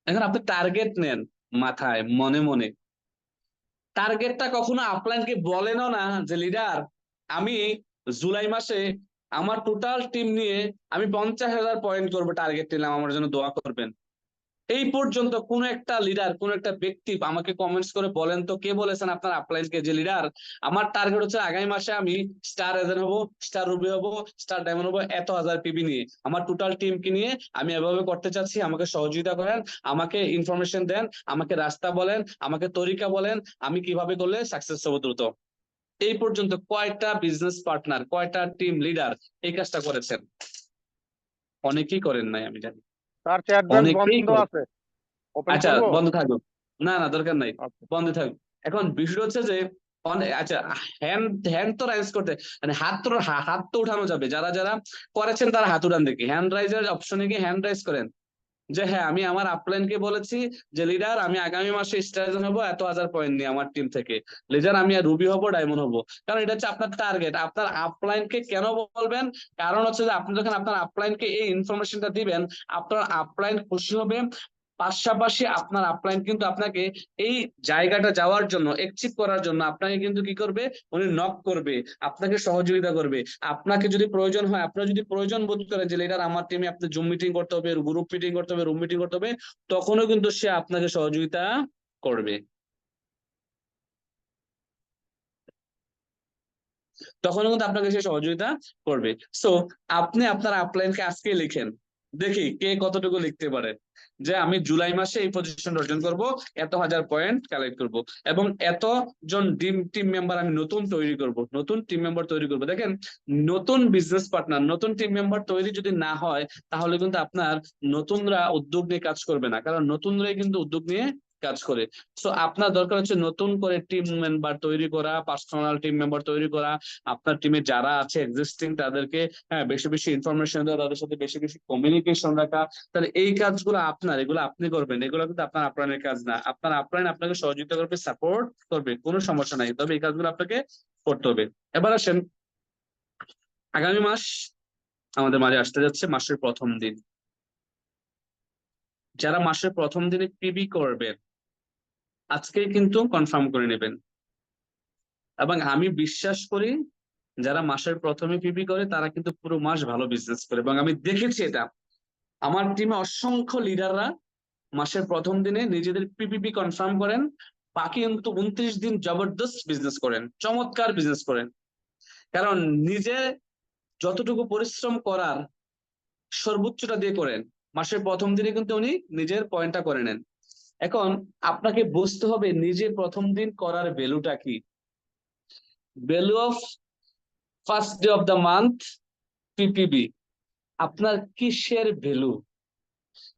এখন আপনি টার্গেট নেন মাথায় মনে মনে, টার্গেটটা কখনো আপলাইনকে বলেনও না যে লিডার আমি জুলাই মাসে আমার টোটাল টিম নিয়ে আমি 50,000 পয়েন্ট করবো, টার্গেট নিলাম আমার জন্য দোয়া করবেন। এই পর্যন্ত কোন একটা লিডার, কোন একটা ব্যক্তি আমাকে কমেন্টস করে বলেন তো কে বলেছেন আপনার আপলাইনকে যে লিডার আমার টার্গেট হচ্ছে আগামী মাসে আমি স্টার এজেন্ট হবো, স্টার রুবি হবো, স্টার ডায়মন্ড হবো এত হাজার পিবি নিয়ে, আমার টোটাল টিমকে নিয়ে আমি এভাবে করতে চাচ্ছি, আমাকে সহযোগিতা করেন, আমাকে ইনফরমেশন দেন, আমাকে রাস্তা বলেন, আমাকে তরিকা বলেন, আমি কিভাবে করলে সাকসেস হবো দ্রুত। এই পর্যন্ত কয়টা বিজনেস পার্টনার, কয়টা টিম লিডার এই কাজটা করেছেন? অনেকেই করেন নাই আমি জানি, তার চ্যাট বক্স অনেকেই বন্ধ করেন। আছে, ওপেন আচ্ছা করবো? বন্ধ থাকুক, না না দরকার নাই, আচ্ছা। বন্ধ থাকুক। এখন বিষয় হচ্ছে যে আচ্ছা হ্যান্ড হ্যান্ড তো রাইজ করতে মানে হাত তো উঠানো যাবে, যারা যারা করেছেন তারা হাত উঠান দেখি, হ্যান্ড রাইজের অপশনে গিয়ে হ্যান্ড রাইজ করেন যে হ্যাঁ আমি আমার আপলাইনকে বলেছি যে লিডার আমি আগামী মাসে স্টার হবো এত হাজার পয়েন্ট নিয়ে আমার টিম থেকে, লিডার আমি আর রুবি হবো ডায়মন্ড হবো। কারণ এটা হচ্ছে আপনার টার্গেট। আপনার আপলাইনকে কেন বলবেন? কারণ হচ্ছে যে আপনি যখন আপনার আপলাইনকে এই ইনফরমেশনটা দিবেন আপনার আপলাইন খুশি হবে, পাশাপাশি আপনার আপলাইন কিন্তু আপনাকে এই জায়গাটা যাওয়ার জন্য অ্যাচিভ করার জন্য আপনাকে কিন্তু কি করবে, উনি নক করবে, আপনাকে সহযোগিতা করবে। আপনাকে যদি প্রয়োজন হয়, আপনারা যদি প্রয়োজন বোধ করেন যে লিডার আমার টিমে আপনি জুম মিটিং করতে হবে, গ্রুপ মিটিং করতে হবে, রুম মিটিং করতে হবে, তখনও কিন্তু সে আপনাকে সহযোগিতা করবে, তখনও কিন্তু আপনাকে সে সহযোগিতা করবে। সো আপনি আপনার আপলাইনকে আজকে লিখেন দেখি কে কতটুকু লিখতে পারে যে আমি জুলাই মাসে এই পজিশন অর্জন করব, এত হাজার পয়েন্ট কালেক্ট করব, এবং এতজন টিম মেম্বার আমি নতুন তৈরি করব, নতুন টিম মেম্বার তৈরি করব। দেখেন, নতুন বিজনেস পার্টনার, নতুন টিম মেম্বার তৈরি যদি না হয়, তাহলে কিন্তু আপনার নতুনরা উদ্যোগ নিয়ে কাজ করবে না, কারণ নতুনরাই কিন্তু উদ্যোগ নিয়ে কাজ করে। সো আপনার দরকার হচ্ছে নতুন করে টিম মেম্বার তৈরি করা, পার্সোনাল টিম মেম্বার তৈরি করা, আপনার টিমে যারা আছে এক্সিস্টিং তাদেরকে বেশি বেশি ইনফরমেশন দেওয়া, তাদের সাথে বেশি বেশি কমিউনিকেশন রাখা। তাহলে এই কাজগুলো আপনার, এগুলো আপনি করবেন, এগুলো কিন্তু আপনার আপ্রাণের কাজ না। আপনার আপ্রাণ আপনাকে সহযোগিতা করবে, সাপোর্ট করবে, কোনো সমস্যা নাই, তবে এই কাজগুলো আপনাকে করতে হবে। এবার আসেন, আগামী মাস আমাদের মাঝে আসতে যাচ্ছে মাসের প্রথম দিন। যারা মাসের প্রথম দিনে পিবি করবেন, আজকে কিন্তু কনফার্ম করে নেবেন। এবং আমি বিশ্বাস করি যারা মাসের প্রথমে পিবি করে তারা কিন্তু পুরো মাস ভালো বিজনেস করে, এবং আমি দেখেছি এটা। আমার টিমে অসংখ্য লিডাররা মাসের প্রথম দিনে নিজেদের পিপিপি কনফার্ম করেন, বাকি কিন্তু 29 দিন জবরদস্ত বিজনেস করেন, চমৎকার বিজনেস করেন। কারণ নিজে যতটুকু পরিশ্রম করার সর্বোচ্চটা দিয়ে করেন, মাসের প্রথম দিনে কিন্তু উনি নিজের পয়েন্টটা করে নেন। এখন আপনাকে বুঝতে হবে নিজে প্রথম দিন করার ভ্যালুটা কি। Value of first day of the month PPB, আপনার কিসের ভ্যালু,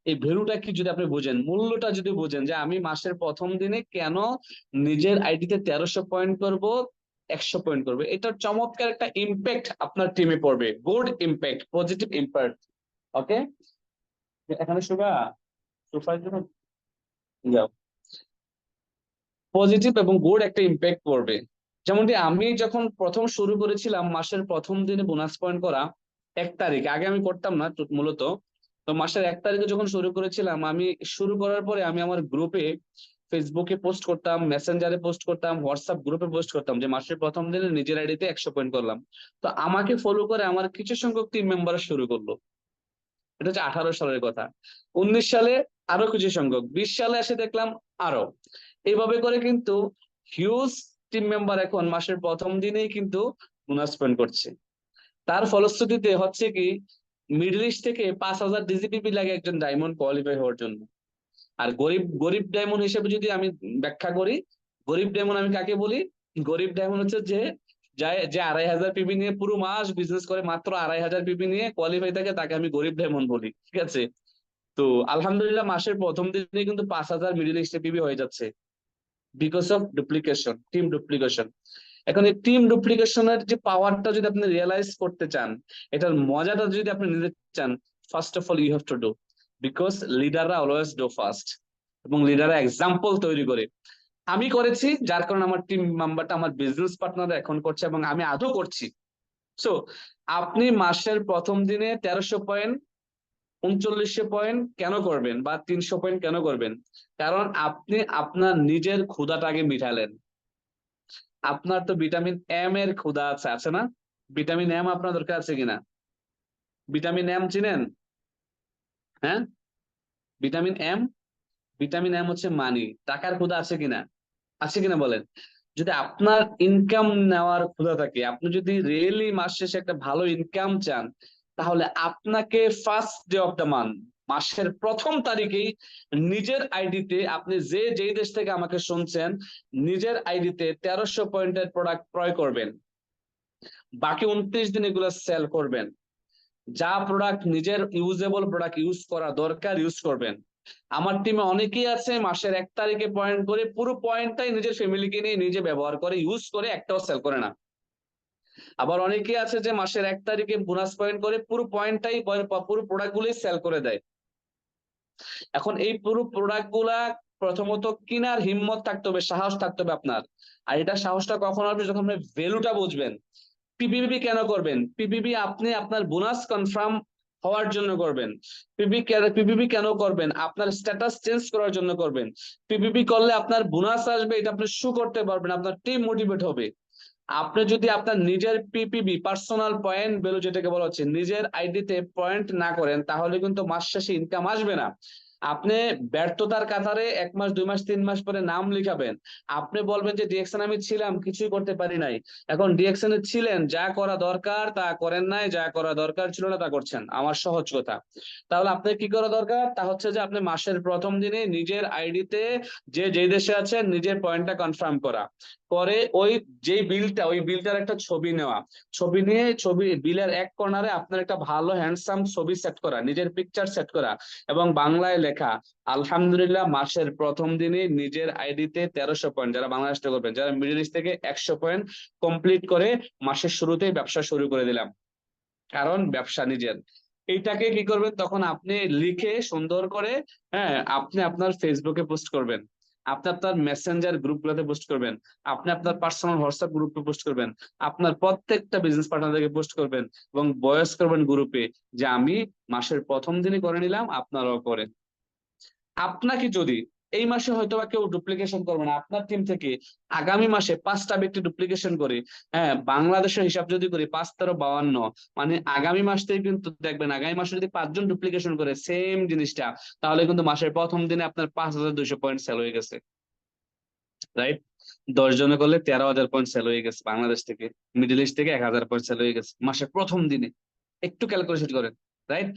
এই ভ্যালুটা কি যদি আপনি বোঝেন, মূল্যটা যদি বোঝেন, যে আমি মাসের প্রথম দিনে কেন নিজের আইডিতে 1300 পয়েন্ট করব, 100 পয়েন্ট করবে, এটার চমৎকার একটা ইম্প্যাক্ট আপনার টিমে পড়বে, গুড ইম্প্যাক্ট, পজিটিভ ইম্প্যাক্ট। ওকে, এখানে সুপার জন্য যাও, পজিটিভ এবং গুড একটা ইম্প্যাক্ট পড়বে। যেমনটি আমি যখন প্রথম শুরু করেছিলাম মাসের প্রথম দিনে বোনাস পয়েন্ট করা, 1 তারিখ আগে আমি করতাম না মূলত। তো মাসের 1 তারিখে যখন শুরু করেছিলাম, আমি শুরু করার পরে আমি আমার গ্রুপে, ফেসবুকে পোস্ট করতাম, মেসেঞ্জারে পোস্ট করতাম, হোয়াটসঅ্যাপ গ্রুপে পোস্ট করতাম যে মাসের প্রথম দিনে নিজের আইডিতে 100 পয়েন্ট করলাম। তো আমাকে ফলো করে আমার কিছু সংখ্যক টিম মেম্বার শুরু করলো। এটা হচ্ছে 18 সালের কথা। 19 সালে আরো কিছু সংখ্যক, 20 সালে এসে দেখলাম আরো। এইভাবে করে কিন্তু হিউজ টিম মেম্বার এখন মাসের প্রথম দিনেই কিন্তু বোনাস পয়েন্ট করছে। তার ফলশ্রুতিতে হচ্ছে কি, মিডল ইস্ট থেকে 5000 ডিজিপিপি লাগে একজন ডায়মন্ড কোয়ালিফাই হওয়ার জন্য। আর গরিব গরিব ডায়মন্ড হিসেবে যদি আমি ব্যাখ্যা করি, গরিব ডায়মন্ড আমি কাকে বলি? গরিব ডায়মন্ড হচ্ছে যে যে 2500 পিপি নিয়ে পুরো মাস বিজনেস করে, মাত্র 2500 পিপি নিয়ে কোয়ালিফাই থাকে, তাকে আমি গরিব ডায়মন্ড বলি। ঠিক আছে? তো আলহামদুলিল্লাহ মাসের প্রথম দিনে কিন্তু 5000 মিডল ইস্ট পিপি হয়ে যাচ্ছে, because of duplication, team duplication. এখন এই টিম ডুপ্লিকেশনের যে পাওয়ারটা যদি আপনি রিয়েলাইজ করতে চান, এটার মজাটা যদি আপনি নিতে চান, first of all you have to do, because লিডাররা অলওয়েজ ডু ফার্স্ট, এবং লিডাররা এক্সাম্পল তৈরি করে। আমি করেছি, যার কারণে আমার টিম মেম্বারটা, আমার বিজনেস পার্টনার এখন করছে, এবং আমি আদৌ করছি। সো আপনি মাসের প্রথম দিনে 1300 পয়েন্ট, 3900 পয়েন্ট কেন করবেন, বা 300 পয়েন্ট কেন করবেন? কারণ আপনি আপনার নিজের ক্ষুধাটাকে মিটালেন। আপনার তো ভিটামিন এম এর ক্ষুধা আছে, আছে না? ভিটামিন এম আপনার দরকার আছে কিনা? ভিটামিন এম চিনেন? হ্যাঁ, ভিটামিন এম, ভিটামিন এম হচ্ছে মানি, টাকার ক্ষুধা আছে কিনা? আছে কিনা বলেন? যদি আপনার ইনকাম নেওয়ার ক্ষুধা থাকে, আপনি যদি রিয়েলি মাস শেষে একটা ভালো ইনকাম চান, তাহলে আপনাকে first day of the month, মাসের প্রথম তারিখেই নিজের আইডিতে, আপনি যেই দেশ থেকে আমাকে শুনছেন, নিজের আইডিতে 1300 পয়েন্টের প্রোডাক্ট ক্রয় করবেন। বাকি 29 দিন এগুলো সেল করবেন। যা প্রোডাক্ট নিজের ইউজেবল প্রোডাক্ট ইউজ করা দরকার ইউজ করবেন। আমার টিমে অনেকেই আছে মাসের 1 তারিখে পয়েন্ট করে পুরো পয়েন্টটাই নিজের ফ্যামিলিকে নিয়ে নিজে ব্যবহার করে, ইউজ করে, একটাও সেল করে না। আবার অনেকেই আছে যে মাসের 1 তারিখে বোনাস পয়েন্ট করে পুরো পয়েন্টটাই, পুরো প্রোডাক্ট গুলোই সেল করে দেয়। এখন এই পুরো প্রোডাক্ট গুলা প্রথমত কেনার হিম্মত থাকতে হবে, সাহস থাকতে হবে আপনার। আর এটা সাহসটা কখন আসবে? যখন আপনি ভ্যালুটা বুঝবেন। পিপিপি কেন করবেন? পিপিপি আপনি আপনার বোনাস কনফার্ম হওয়ার জন্য করবেন। পিপিপি কেন করবেন? আপনার স্ট্যাটাস চেঞ্জ করার জন্য করবেন। পিপিপি করলে আপনার বোনাস আসবে, এটা আপনি শো করতে পারবেন, আপনার টিম মোটিভেট হবে। আপনি যদি আপনার নিজের পিপিবি, পার্সোনাল পয়েন্ট ভ্যালু যেটাকে বলা হচ্ছে, নিজের আইডিতে পয়েন্ট না করেন, তাহলে কিন্তু মাস শেষে ইনকাম আসবে না। আপনি ব্যর্থতার কাতারে 1 মাস 2 মাস 3 মাস পরে নাম লিখাবেন, আপনি বলবেন যে ডিএকশন আমি ছিলাম, কিছুই করতে পারি নাই। এখন ডিএকশনে ছিলেন, যা করা দরকার তা করেন নাই, যা করা দরকার ছিল না তা করছেন, আমার সহজ কথা। তাহলে আপনার কি করা দরকার, তা হচ্ছে যে আপনি মাসের প্রথম দিনে নিজের আইডিতে যে যেই দেশে আছেন নিজের পয়েন্টটা কনফার্ম করা, পরে ওই ওই বিলটার একটা ছবি নেওয়া, ছবি নিয়ে বিলের এক কর্নারে আপনার একটা ভালো হ্যান্ডসাম ছবি সেট করা, নিজের পিকচার সেট করা, এবং বাংলায় লেখা আলহামদুলিল্লাহ মাসের প্রথম দিনে নিজের আইডিতে 1300 পয়েন্ট, যারা বাংলাদেশ থেকে করবেন, যারা মিডল ইস্ট থেকে 100 পয়েন্ট কমপ্লিট করে মাসের শুরুতেই ব্যবসা শুরু করে দিলাম, কারণ ব্যবসা নিজের। এইটাকে কি করবেন, তখন আপনি লিখে সুন্দর করে, হ্যাঁ, আপনি আপনার ফেসবুকে পোস্ট করবেন, আপনি আপনার মেসেঞ্জার গ্রুপগুলোতে পোস্ট করবেন, আপনি আপনার পার্সোনাল হোয়াটসঅ্যাপ গ্রুপে পোস্ট করবেন, আপনার প্রত্যেকটা বিজনেস পার্টনারদেরকে পোস্ট করবেন এবং ভয়েস করবেন গ্রুপে যে আমি মাসের প্রথম দিনই করে নিলাম, আপনারাও করেন। আপনাকে যদি এই মাসে হয়তো বা কেউ ডুপ্লিকেশন করবে না, আপনার টিম থেকে আগামী মাসে 5টা ব্যক্তি ডুপ্লিকেশন করে, হ্যাঁ, বাংলাদেশের হিসাব যদি করি 5×3=52, মানে আগামী মাস থেকে কিন্তু দেখবেন আগামী মাসে যদি 5 জন ডুপ্লিকেশন করে সেম জিনিসটা, তাহলে কিন্তু মাসের প্রথম দিনে আপনার 5200 পয়েন্ট সেল হয়ে গেছে, রাইট? 10 জনে করলে 13,000 পয়েন্ট সেল হয়ে গেছে বাংলাদেশ থেকে, মিডল ইস্ট থেকে 1000 পয়েন্ট সেল হয়ে গেছে মাসের প্রথম দিনে। একটু ক্যালকুলেশন করেন, রাইট?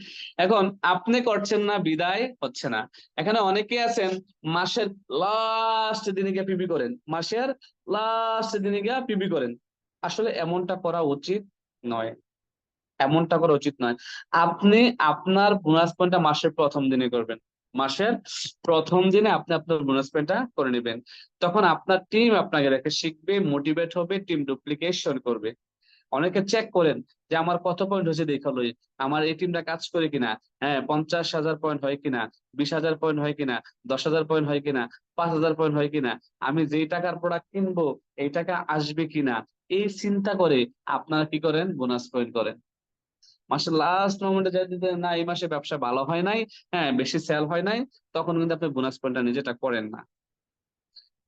এখন আপনি করছেন না বিদায় হচ্ছে না। এখানে অনেকে আছেন মাসের লাস্ট দিনে গিয়ে পিবি করেন, মাসের লাস্ট দিনে গিয়ে পিবি করেন। আসলে এমনটা করা উচিত নয়, এমনটা করা উচিত নয়। আপনি আপনার বোনাস পয়েন্টটা মাসের প্রথম দিনে করবেন, মাসের প্রথম দিনে আপনি আপনার বোনাস পয়েন্টটা করে নেবেন। তখন আপনার টিম আপনাকে দেখে শিখবে, মোটিভেট হবে, টিম ডুপ্লিকেশন করবে। অনেকে চেক করেন যে আমার কত পয়েন্ট হয়েছে দেখালোই, আমার এই টিমটা কাজ করে কিনা, হ্যাঁ, 50,000 পয়েন্ট হয় কিনা, 20,000 পয়েন্ট হয় কিনা, 10,000 পয়েন্ট হয় কিনা, 5,000 পয়েন্ট হয় কিনা, আমি যেই টাকার প্রোডাক্ট কিনবো এই টাকা আসবে কিনা, এই চিন্তা করে আপনারা কি করেন, বোনাস পয়েন্ট করেন। মাসের লাস্ট মোমেন্টে যদি না এই মাসে ব্যবসা ভালো হয় নাই, হ্যাঁ, বেশি সেল হয় নাই, তখন কিন্তু আপনি বোনাস পয়েন্টটা নিজেটা করেন না।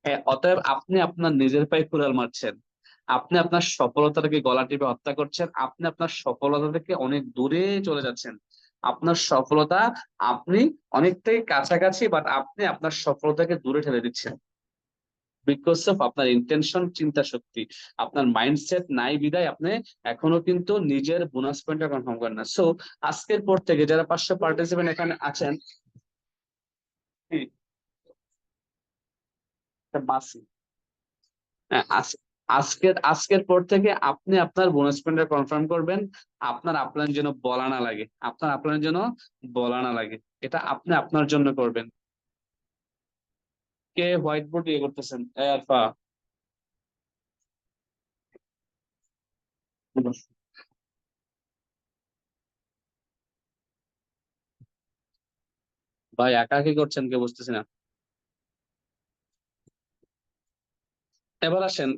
হ্যাঁ, অতএব আপনি আপনার নিজের পায়ে কুড়াল মারছেন, আপনি আপনার সফলতাটাকে গলা টিপে হত্যা করছেন, আপনি আপনার সফলতা থেকে অনেক দূরে চলে যাচ্ছেন। আপনার সফলতা, আপনি অনেকটাই কাছাকাছি, বাট আপনি আপনার সফলতাকে দূরে ঠেলে দিচ্ছেন, বিকজ অফ আপনার ইন্টেনশন, চিন্তা শক্তি, আপনার মাইন্ডসেট নাই বিদায় আপনি এখনো কিন্তু নিজের বোনাস পয়েন্টটা কনফার্ম করেন না। সো আজকের পর থেকে যারা 500 পার্টিসিপেন্ট এখানে আছেন, বাসি, হ্যাঁ, আজকের পর থেকে আপনি আপনার বোনাস পয়েন্টটা কনফার্ম করবেন। আপনার আপনার যেন বলা না লাগে, আপনার আপনার যেন বলা না লাগে, এটা আপনি আপনার জন্য করবেন। কে হোয়াইট বোর্ড ইয়ে করতেছেন? আলফা, ভাই একা কি করছেন কে বুঝতেছি না। এবার আসেন,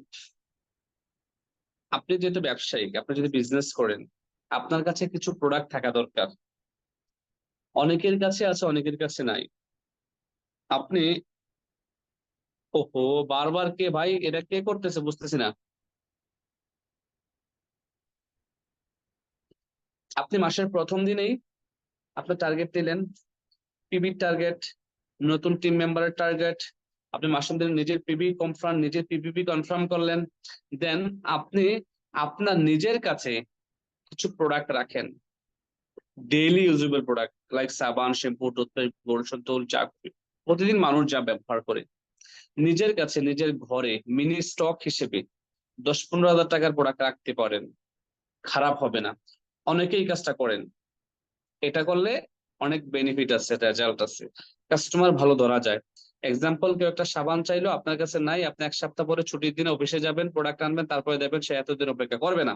আপনি যেহেতু ব্যবসায়িক, আপনি যদি বিজনেস করেন, আপনার কাছে কিছু প্রোডাক্ট থাকা দরকার। অনেকের কাছে আছে, অনেকের কাছে নাই। আপনি, ওহো, বারবার কে ভাই, এটা কে করতেছে বুঝতেছি না। আপনি মাসের প্রথম দিনেই আপনার টার্গেট দিলেন, পিবির টার্গেট, নতুন টিম মেম্বারের টার্গেট, আপনি মাসের দিনে নিজের পিবি কনফার্ম, নিজের পিপিপি কনফার্ম করলেন। দেন আপনি আপনার নিজের কাছে কিছু প্রোডাক্ট রাখেন, ডেইলি ইউজেবল প্রোডাক্ট, লাইক সাবান, শ্যাম্পু, টুথপেস্ট, গোলসন তেল, চা, কফি, প্রতিদিন মানুষ যা ব্যবহার করে। নিজের কাছে নিজের ঘরে মিনি স্টক হিসেবে 10-15 হাজার টাকার প্রোডাক্ট রাখতে পারেন, খারাপ হবে না। অনেকেই কাজটা করেন, এটা করলে অনেক বেনিফিট আছে, রেজাল্ট আছে, কাস্টমার ভালো ধরা যায়। এক্সাম্পল, কেউ একটা সাবান চাইলো, আপনার কাছে নাই, আপনি 1 সপ্তাহ পরে ছুটির দিনে অফিসে যাবেন, প্রোডাক্ট আনবেন, তারপরে দেখবেন সে এতদিন অপেক্ষা করবে না।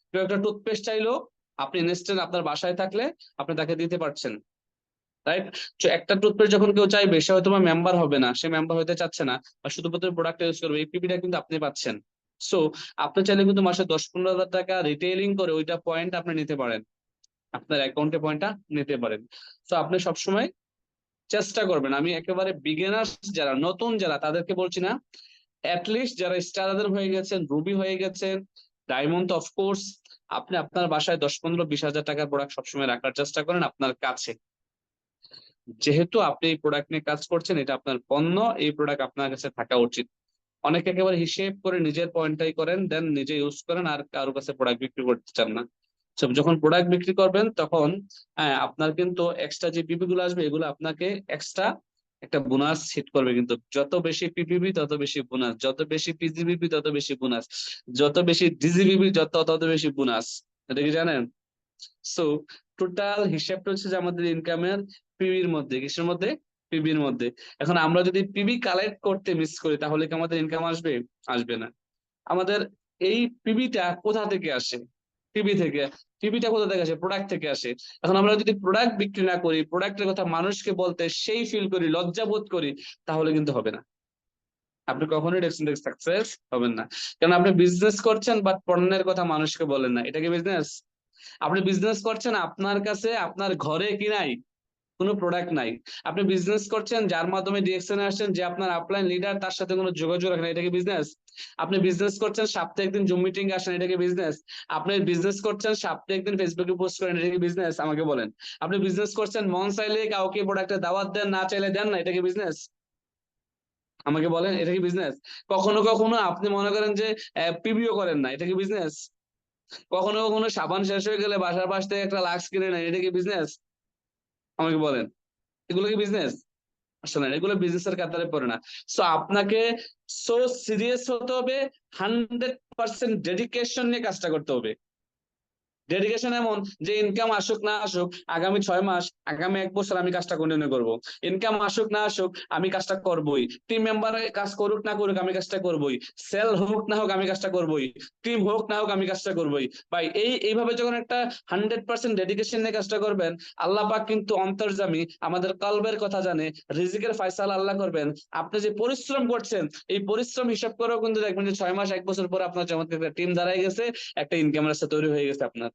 কেউ একটা টুথপেস্ট চাইলো, আপনি ইনস্ট্যান্ট আপনার বাসায় থাকলে আপনি তাকে দিতে পারছেন, রাইট? তো একটা টুথপেস্ট যখন কেউ চাইবে, সে হয়তো মেম্বার হবে না, সে মেম্বার হতে চাচ্ছে না, বা শুধুমাত্র প্রোডাক্ট ইউজ করবে, এই পিপিটা কিন্তু আপনি পাচ্ছেন। সো আপনি চাইলে কিন্তু মাসে 10-15 হাজার টাকা রিটেইলিং করে ওইটা পয়েন্ট আপনি নিতে পারেন, আপনার অ্যাকাউন্টে পয়েন্টটা নিতে পারেন। তো আপনি সবসময় চেষ্টা করবেন, আমি একেবারে বিগিনার্স যারা, নতুন যারা, তাদেরকে বলছি না, অ্যাটলিস্ট যারা স্টার হয়ে গেছেন, রুবি হয়ে গেছেন, ডায়মন্ড, অফকোর্স, আপনি আপনার বাসায় 10, 15, 20 হাজার টাকার প্রোডাক্ট সবসময় রাখার চেষ্টা করেন আপনার কাছে। যেহেতু আপনি এই প্রোডাক্ট নিয়ে কাজ করছেন, এটা আপনার পণ্য, এই প্রোডাক্ট আপনার কাছে থাকা উচিত। অনেকে একেবারে হিসেব করে নিজের পয়েন্টটাই করেন, দেন নিজে ইউজ করেন, আর কারোর কাছে প্রোডাক্ট বিক্রি করতে চান না। So, যখন প্রোডাক্ট বিক্রি করবেন তখন আপনার কিন্তু এক্সট্রা যে পিপি গুলো আসবে, এগুলো আপনাকে এক্সট্রা একটা বোনাস হিট করবে। কিন্তু যত বেশি পিপিবি তত বেশি বোনাস, যত বেশি পিজিবিপি তত বেশি বোনাস, যত বেশি ডিজিবিপি তত বেশি বোনাস। এটা কি জানেন? সো টোটাল হিসাবটা হচ্ছে যে আমাদের ইনকামের পিবির মধ্যে, কিসের মধ্যে? পিবির মধ্যে। এখন আমরা যদি পিবি কালেক্ট করতে মিস করি, তাহলে কি আমাদের ইনকাম আসবে? আসবে না। আমাদের এই পিবিটা কোথা থেকে আসে? পিবি থেকে। পিবিটা কোথা থেকে আসে? প্রোডাক্ট থেকে আসে। এখন আমরা যদি প্রোডাক্ট বিক্রি না করি, প্রোডাক্টের কথা মানুষকে বলতে সেই ফিল করি, লজ্জা বোধ করি, তাহলে কিন্তু হবে না। আপনি কখনোই ডেক্সন থেকে সাকসেস হবেন না। কারণ আপনি বিজনেস করছেন বাট পণ্যের কথা মানুষকে বলেন না। এটা কি বিজনেস? আপনি বিজনেস করছেন, আপনার কাছে আপনার ঘরে কি নাই? কোনো প্রোডাক্ট নাই। আপনি বিজনেস করছেন, যার মাধ্যমে ডিএকশন আসছেন, যে আপনার আপলাইন লিডার, তার সাথে কোনো যোগাযোগ রাখেন, এটা কি বিজনেস? আপনি বিজনেস করছেন, সপ্তাহে একদিন জুম মিটিং আসেন, এটা কি বিজনেস? আপনি বিজনেস করছেন, সপ্তাহে একদিন ফেসবুকে পোস্ট করেন, এটা কি বিজনেস? আমাকে বলেন। আপনি বিজনেস করছেন, মন চাইলে কাউকে প্রোডাক্টের দাওয়াত দেন, না চাইলে দেন না, এটা কি বিজনেস? আমাকে বলেন, এটা কি বিজনেস? কখনো কখনো আপনি মনে করেন যে পিবিও করেন না, এটা কি বিজনেস? কখনো কখনো সাবান শেষ হয়ে গেলে বাসার পাশ থেকে একটা লাক্স কিনে নেন, এটা কি বিজনেস? আমাকে বলেন, এগুলো কি বিজনেস? আসলে না, এগুলো বিজনেসের কাতারে পড়ে না। সো আপনাকে সো সিরিয়াস হতে হবে, 100% ডেডিকেশন নিয়ে কাজটা করতে হবে। ডেডিকেশন এমন যে ইনকাম আসুক না আসুক, আগামী 6 মাস, আগামী 1 বছর আমি কাজটা কন্টিনিউ করব। ইনকাম আসুক না আসুক, আমি কাজটা করবই। টিম মেম্বার কাজ করুক না করুক, আমি কাজটা করবই। সেল হোক না হোক, আমি কাজটা করবই। টিম হোক না হোক, আমি কাজটা করবই। ভাই এইভাবে যখন একটা 100% ডেডিকেশন নিয়ে কাজটা করবেন, আল্লাহ পাক কিন্তু অন্তর্যামী, আমাদের কলবের কথা জানে, রিজিকের ফয়সালা আল্লাহ করবেন। আপনি যে পরিশ্রম করছেন, এই পরিশ্রম হিসাব করেও কিন্তু দেখবেন যে 6 মাস 1 বছর পর আপনার চমৎকার একটা টিম দাঁড়ায় গেছে, একটা ইনকাম রাস্তা তৈরি হয়ে গেছে আপনার।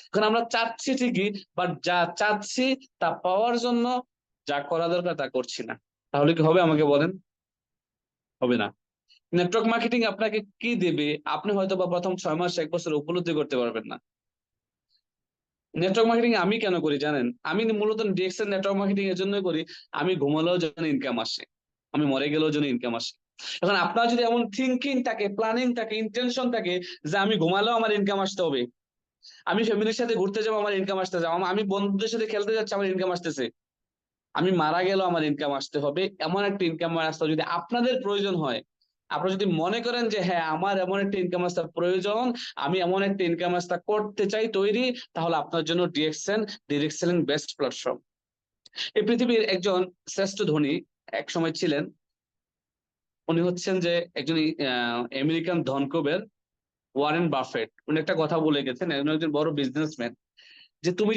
এখন আমরা চাচ্ছি ঠিকই, বাট যা চাচ্ছি তা পাওয়ার জন্য যা করা দরকার তা করছি না। তাহলে কি হবে? আমাকে বলেন। হবে না। নেটওয়ার্ক মার্কেটিং আপনাকে কি দেবে? আপনি হয়তো বা প্রথম 6 মাস 1 বছর উপলব্ধি করতে পারবেন না। নেটওয়ার্ক মার্কেটিং আমি কেন করি জানেন? আমি মূলত ডিএক্সএল নেটওয়ার্ক মার্কেটিং এর জন্যই করি, আমি ঘুমালেও যেন ইনকাম আসে, আমি মরে গেলেও যেন ইনকাম আসে। এখন আপনার যদি এমন থিঙ্কিং থাকে, প্ল্যানিং থাকে, ইন্টেনশন থাকে যে আমি ঘুমালেও আমার ইনকাম আসতে হবে, আমি ফ্যামিলির সাথে ঘুরতে যাবো, আমার ইনকাম আসতে যাবো, আমি বন্ধুদের সাথে খেলতে যাচ্ছি, আমার ইনকাম আসতেছে, আমি মারা গেলেও আমার ইনকাম আসতে হবে, এমন একটা ইনকাম রাস্তা যদি আপনাদের প্রয়োজন হয়, আপনারা যদি মনে করেন যে হ্যাঁ আমার এমন একটা ইনকাম রাস্তা প্রয়োজন, আমি এমন একটা ইনকাম রাস্তা করতে চাই তৈরি, তাহলে আপনার জন্য DXN direct selling best platform. এই পৃথিবীর একজন শ্রেষ্ঠ ধনী এক সময় ছিলেন, উনি হচ্ছেন যে একজন আমেরিকান ধনকুবের ওয়ারেন বাফেট। উনি একটা কথা বলে গেছেন, উনি একজন বড় বিজনেসম্যান, যে তুমি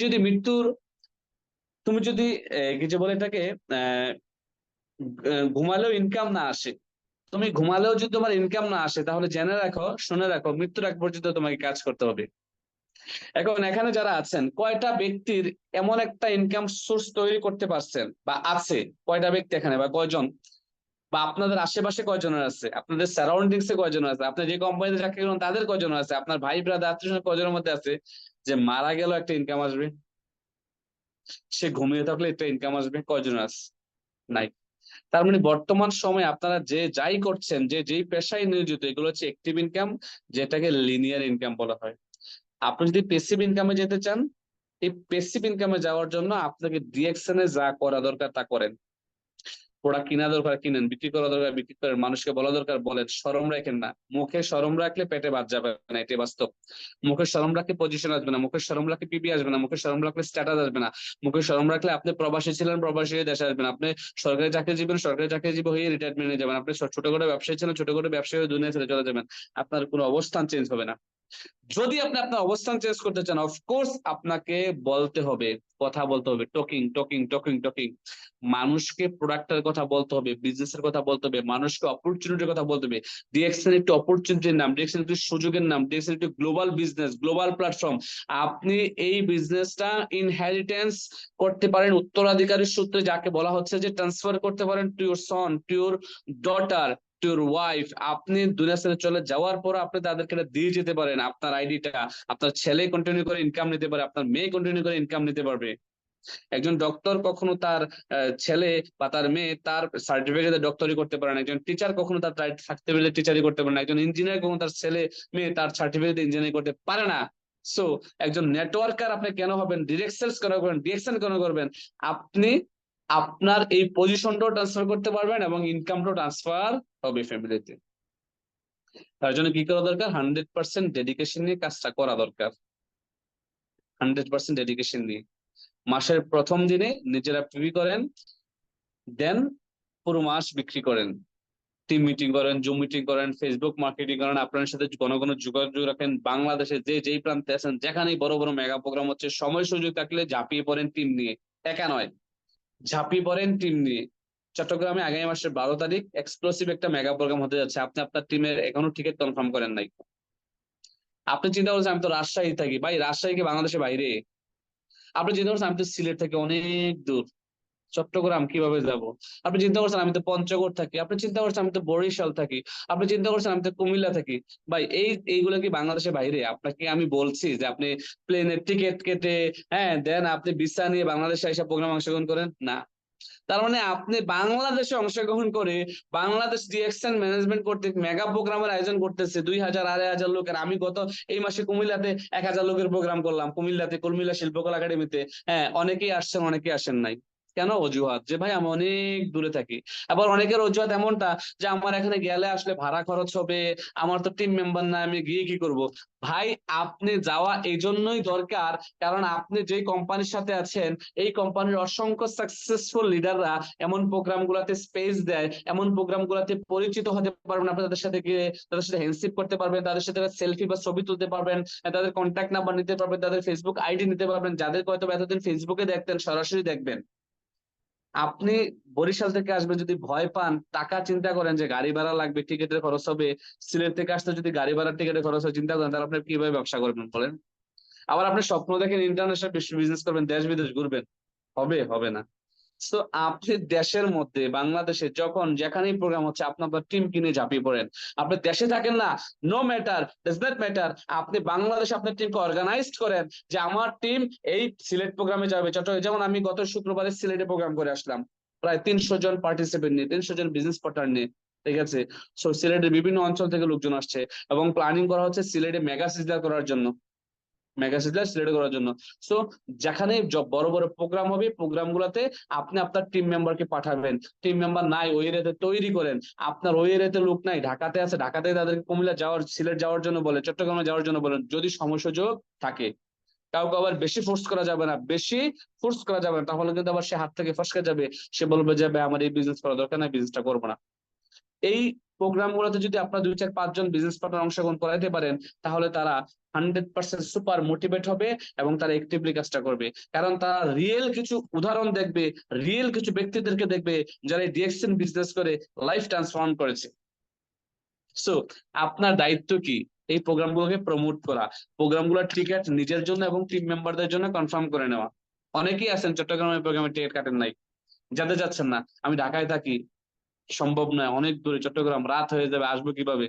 যদি কি যে বলে এটাকে, আহ ঘুমালেও ইনকাম না আসে, তুমি ঘুমালেও যদি তোমার ইনকাম না আসে, তাহলে জেনে রাখো, শুনে রাখো, মৃত্যুর আগ পর্যন্ত তোমাকে কাজ করতে হবে। এখন এখানে যারা আছেন, কয়টা ব্যক্তির এমন একটা ইনকাম সোর্স তৈরি করতে পারছেন বা আছে? কয়টা ব্যক্তি এখানে, বা কয়জন, বা আপনাদের আশেপাশে কয়জনের আছে, আপনাদের সারাউন্ডিংস এ কয়জনের আছে, আপনি যে কোম্পানিতে চাকরি করেন তাদের কয়জনের আছে, আপনার ভাই ব্রাদার আত্মীয় কয়জনের মধ্যে আছে যে মারা গেল একটা ইনকাম আসবে, সে ঘুমিয়ে থাকলে একটা ইনকাম আসবে? কয়জন আছে? নাই। তার মানে বর্তমান সময়ে আপনারা যে যাই করছেন, যে যেই পেশায় নিয়োজিত, এগুলো হচ্ছে অ্যাক্টিভ ইনকাম, যেটাকে লিনিয়ার ইনকাম বলা হয়। আপনি যদি প্যাসিভ ইনকামে যেতে চান, এই প্যাসিভ ইনকামে যাওয়ার জন্য আপনাকে ডিএকশন এ যা করা দরকার তা করেন। প্রোডাক্ট কিনা দরকার কিনেন, বিক্রি করা দরকার বিক্রি করেন, মানুষকে বলা দরকার বলেন, শরম রাখেন না। মুখে শরম রাখলে পেটে ভাত যাবে না, এটাই বাস্তব। মুখে শরম রাখলে পজিশন আসবে না, মুখে শরম রাখলে পিপি আসবে না, মুখে শরম রাখলে স্ট্যাটাস আসবে না, মুখে শরম রাখলে আপনি প্রবাসী ছিলেন, প্রবাসী হয়ে দেশে আসবেন, আপনি সরকারি চাকরিজীবী, সরকারি চাকরিজীবী হয়ে রিটায়ারমেন্টে যাবেন, আপনি ছোট করে ব্যবসায়ী ছিলেন, ছোট করে ব্যবসায়ী হয়ে দুনিয়া ছেড়ে চলে যাবেন, আপনার কোনো অবস্থান চেঞ্জ হবে না। যদি আপনি আপনার অবস্থান চেঞ্জ করতে চান, অফকোর্স আপনাকে বলতে হবে, কথা বলতে হবে, টকিং টকিং টকিং টকিং, মানুষকে প্রোডাক্টের কথা বলতে হবে, বিজনেসের কথা বলতে হবে, মানুষকে অপরচুনিটির কথা বলতে হবে। ডিএক্সএন একটি অপরচুনিটির নাম, ডিএক্সএন একটি সুযোগের নাম, ডিএক্সএন একটি গ্লোবাল বিজনেস, গ্লোবাল প্ল্যাটফর্ম। আপনি এই বিজনেসটা ইনহেরিটেন্স করতে পারেন, উত্তরাধিকারীর সূত্রে, যাকে বলা হচ্ছে যে ট্রান্সফার করতে পারেন to your Son, to your daughter, to your wife. আপনি দুনিয়া ছেড়ে চলে যাওয়ার পর আপনি তাদেরকে এটা দিয়ে যেতে পারেন, আপনার আইডিটা আপনার ছেলে কন্টিনিউ করে ইনকাম নিতে পারে, আপনার মেয়ে কন্টিনিউ করে ইনকাম নিতে পারবে। একজন ডক্টর কখনো তার ছেলে বা তার মেয়ে তার সার্টিফিকেটে ডক্টরি করতে পারে না, একজন টিচার কখনো তার সার্টিফিকেটে টিচারি করতে পারে না, একজন ইঞ্জিনিয়ার কখনো তার ছেলে মেয়ে তার সার্টিফিকেটে ইঞ্জিনিয়ারিং করতে পারে না। সো একজন নেটওয়ার্কার আপনি কেন হবেন, ডিরেক্ট সেলস কেন করবেন, ডিরেকশন কেন করবেন? আপনি আপনার এই পজিশনটাও ট্রান্সফার করতে পারবেন এবং ইনকামটাও ট্রান্সফার হবে ফ্যামিলিতে। তার জন্য কি করা দরকার? 100% ডেডিকেশন নিয়ে কাজটা করা দরকার। 100% ডেডিকেশন নিয়ে মাসের প্রথম দিনে নিজেরা পিভি করেন, দেন পুরো মাস বিক্রি করেন, টিম মিটিং করেন, জুম মিটিং করেন, ফেসবুক মার্কেটিং করেন, আপনার সাথে ঘন ঘন যোগাযোগ রাখেন। বাংলাদেশে যে যেই প্রান্তে আছেন, যেখানেই বড় বড় মেগা প্রোগ্রাম হচ্ছে, সময় সুযোগ থাকলে ঝাঁপিয়ে পড়েন টিম নিয়ে, একা নয়, ঝাঁপিয়ে পড়েন টিম নিয়ে। চট্টগ্রামে আগামী মাসের 12 তারিখ এক্সক্লুসিভ একটা মেগা প্রোগ্রাম হতে যাচ্ছে, আপনি আপনার টিমের এখনো টিকিট কনফার্ম করেন নাই। আপনি চিন্তা করছেন আমি তো রাজশাহী থাকি, ভাই রাজশাহী কি বাংলাদেশের বাইরে? আপনি চিন্তা করছেন আমি তো সিলেট থেকে অনেক দূর, চট্টগ্রাম কিভাবে যাব? আপনি চিন্তা করছেন আমি তো পঞ্চগড় থাকি, আপনি চিন্তা করছেন আমি তো বরিশাল থাকি, আপনি চিন্তা করছেন আমি তো কুমিল্লা থাকি। ভাই এইগুলো কি বাংলাদেশের বাইরে? আপনাকে আমি বলছি যে আপনি প্লেনের টিকিট কেটে, হ্যাঁ দেন আপনি ভিসা নিয়ে বাংলাদেশে এসে প্রোগ্রাম অংশগ্রহণ করেন না। তার মানে আপনি বাংলাদেশে অংশগ্রহণ করে বাংলাদেশ ডিএক্সএন ম্যানেজমেন্ট করতে মেগা প্রোগ্রামের আয়োজন করতেছে 2000 2500 লোকের। আমি গত এই মাসে কুমিল্লাতে 1000 লোকের প্রোগ্রাম করলাম, কুমিল্লাতে, কুমিল্লা শিল্পকলা একাডেমিতে। হ্যাঁ অনেকেই আসছেন, অনেকেই আসেন নাই। কেন? অজুহাত যে ভাই আমি অনেক দূরে থাকি। আবার অনেকের অজুহাত এমনটা যে আমার এখানে গেলে আসলে ভাড়া খরচ হবে, আমার তো টিম মেম্বার না, আমি গিয়ে কি করব? ভাই আপনি যাওয়া এই জন্যই দরকার, কারণ আপনি যেই কোম্পানির সাথে আছেন, এই কোম্পানির অসংখ্য সাকসেসফুল লিডাররা এমন প্রোগ্রাম গুলাতে স্পেস দেয়, এমন প্রোগ্রাম গুলাতে পরিচিত হতে পারবেন, আপনি তাদের সাথে গিয়ে তাদের সাথে হ্যান্ডশেক করতে পারবেন, তাদের সাথে সেলফি বা ছবি তুলতে পারবেন, তাদের কন্ট্যাক্ট নাম্বার নিতে পারবেন, তাদের ফেসবুক আইডি নিতে পারবেন, যাদের হয়তো এতদিন ফেসবুকে দেখতেন সরাসরি দেখবেন। আপনি বরিশাল থেকে আসবেন, যদি ভয় পান, টাকা চিন্তা করেন যে গাড়ি ভাড়া লাগবে, টিকিটের খরচ হবে, সিলেট থেকে আসতে যদি গাড়ি ভাড়া টিকিটের খরচ হয়, চিন্তা করেন তাহলে আপনি কিভাবে ব্যবসা করবেন বলেন? আবার আপনি স্বপ্ন দেখেন ইন্টারন্যাশনাল বিজনেস করবেন, দেশ বিদেশ ঘুরবেন, হবে? হবে না। তো আপনি দেশের মধ্যে বাংলাদেশে যখন যেখানেই প্রোগ্রাম হচ্ছে আপনি আপনার টিম কিনে ঝাঁপিয়ে পড়েন। আপনি দেশে থাকেন না, no matter, does not matter, আপনি বাংলাদেশে আপনার টিমকে অর্গানাইজড করেন যে আমার টিম এই সিলেট প্রোগ্রামে যাবে। চট্টগ্রাম যেমন আমি গত শুক্রবারে সিলেটে প্রোগ্রাম করে আসলাম, প্রায় 300 জন পার্টিসিপেন্ট নিয়ে, 300 জন বিজনেস পার্টনার নিয়ে, ঠিক আছে? সো সিলেটের বিভিন্ন অঞ্চল থেকে লোকজন আসছে এবং প্ল্যানিং করা হচ্ছে সিলেটে মেগা সিজলার করার জন্য, মেগা সিজলার সিলেক্ট করার জন্য। সো যেখানে বড় বড় প্রোগ্রাম হবে, প্রোগ্রাম গুলাতে আপনি আপনার টিম মেম্বারকে পাঠাবেন। টিম মেম্বার নাই ওই এরিয়াতে, তৈরি করেন। আপনার ওই এরিয়াতে লোক নাই, ঢাকাতে আছে, ঢাকাতে তাদেরকে কুমিল্লা যাওয়ার, সিলেট যাওয়ার জন্য বলে, চট্টগ্রামে যাওয়ার জন্য বলেন, যদি সময় সুযোগ থাকে। কাউকে আবার বেশি ফোর্স করা যাবে না, বেশি ফোর্স করা যাবে না, তাহলে কিন্তু আবার সে হাত থেকে ফসকে যাবে, সে বলবে যে ভাই আমার এই বিজনেস করা দরকার না, বিজনেসটা করবো না। এই প্রোগ্রাম গুলোতে যদি আপনার 2 4 5 জন বিজনেস পার্টনার অংশগ্রহণ করাইতে পারেন, তাহলে তারা 100% সুপার মোটিভেট হবে এবং তারা অ্যাক্টিভলি কাজটা করবে। কারণ তারা রিয়েল কিছু উদাহরণ দেখবে, রিয়েল কিছু ব্যক্তিদেরকে দেখবে যারা ডিএক্সএন বিজনেস করে লাইফ ট্রান্সফর্ম করেছে। সো আপনার দায়িত্ব কি? এই প্রোগ্রামগুলোকে প্রমোট করা, প্রোগ্রামগুলোর টিকিট নিজের জন্য এবং টিম মেম্বারদের জন্য কনফার্ম করে নেওয়া। অনেকেই আছেন চট্টগ্রামের প্রোগ্রামের টিকিট কাটেন নাই, যাতে যাচ্ছেন না, আমি ঢাকায় থাকি, সম্ভব নয়, অনেক দূরে চট্টগ্রাম, রাত হয়ে যাবে, আসবো কিভাবে?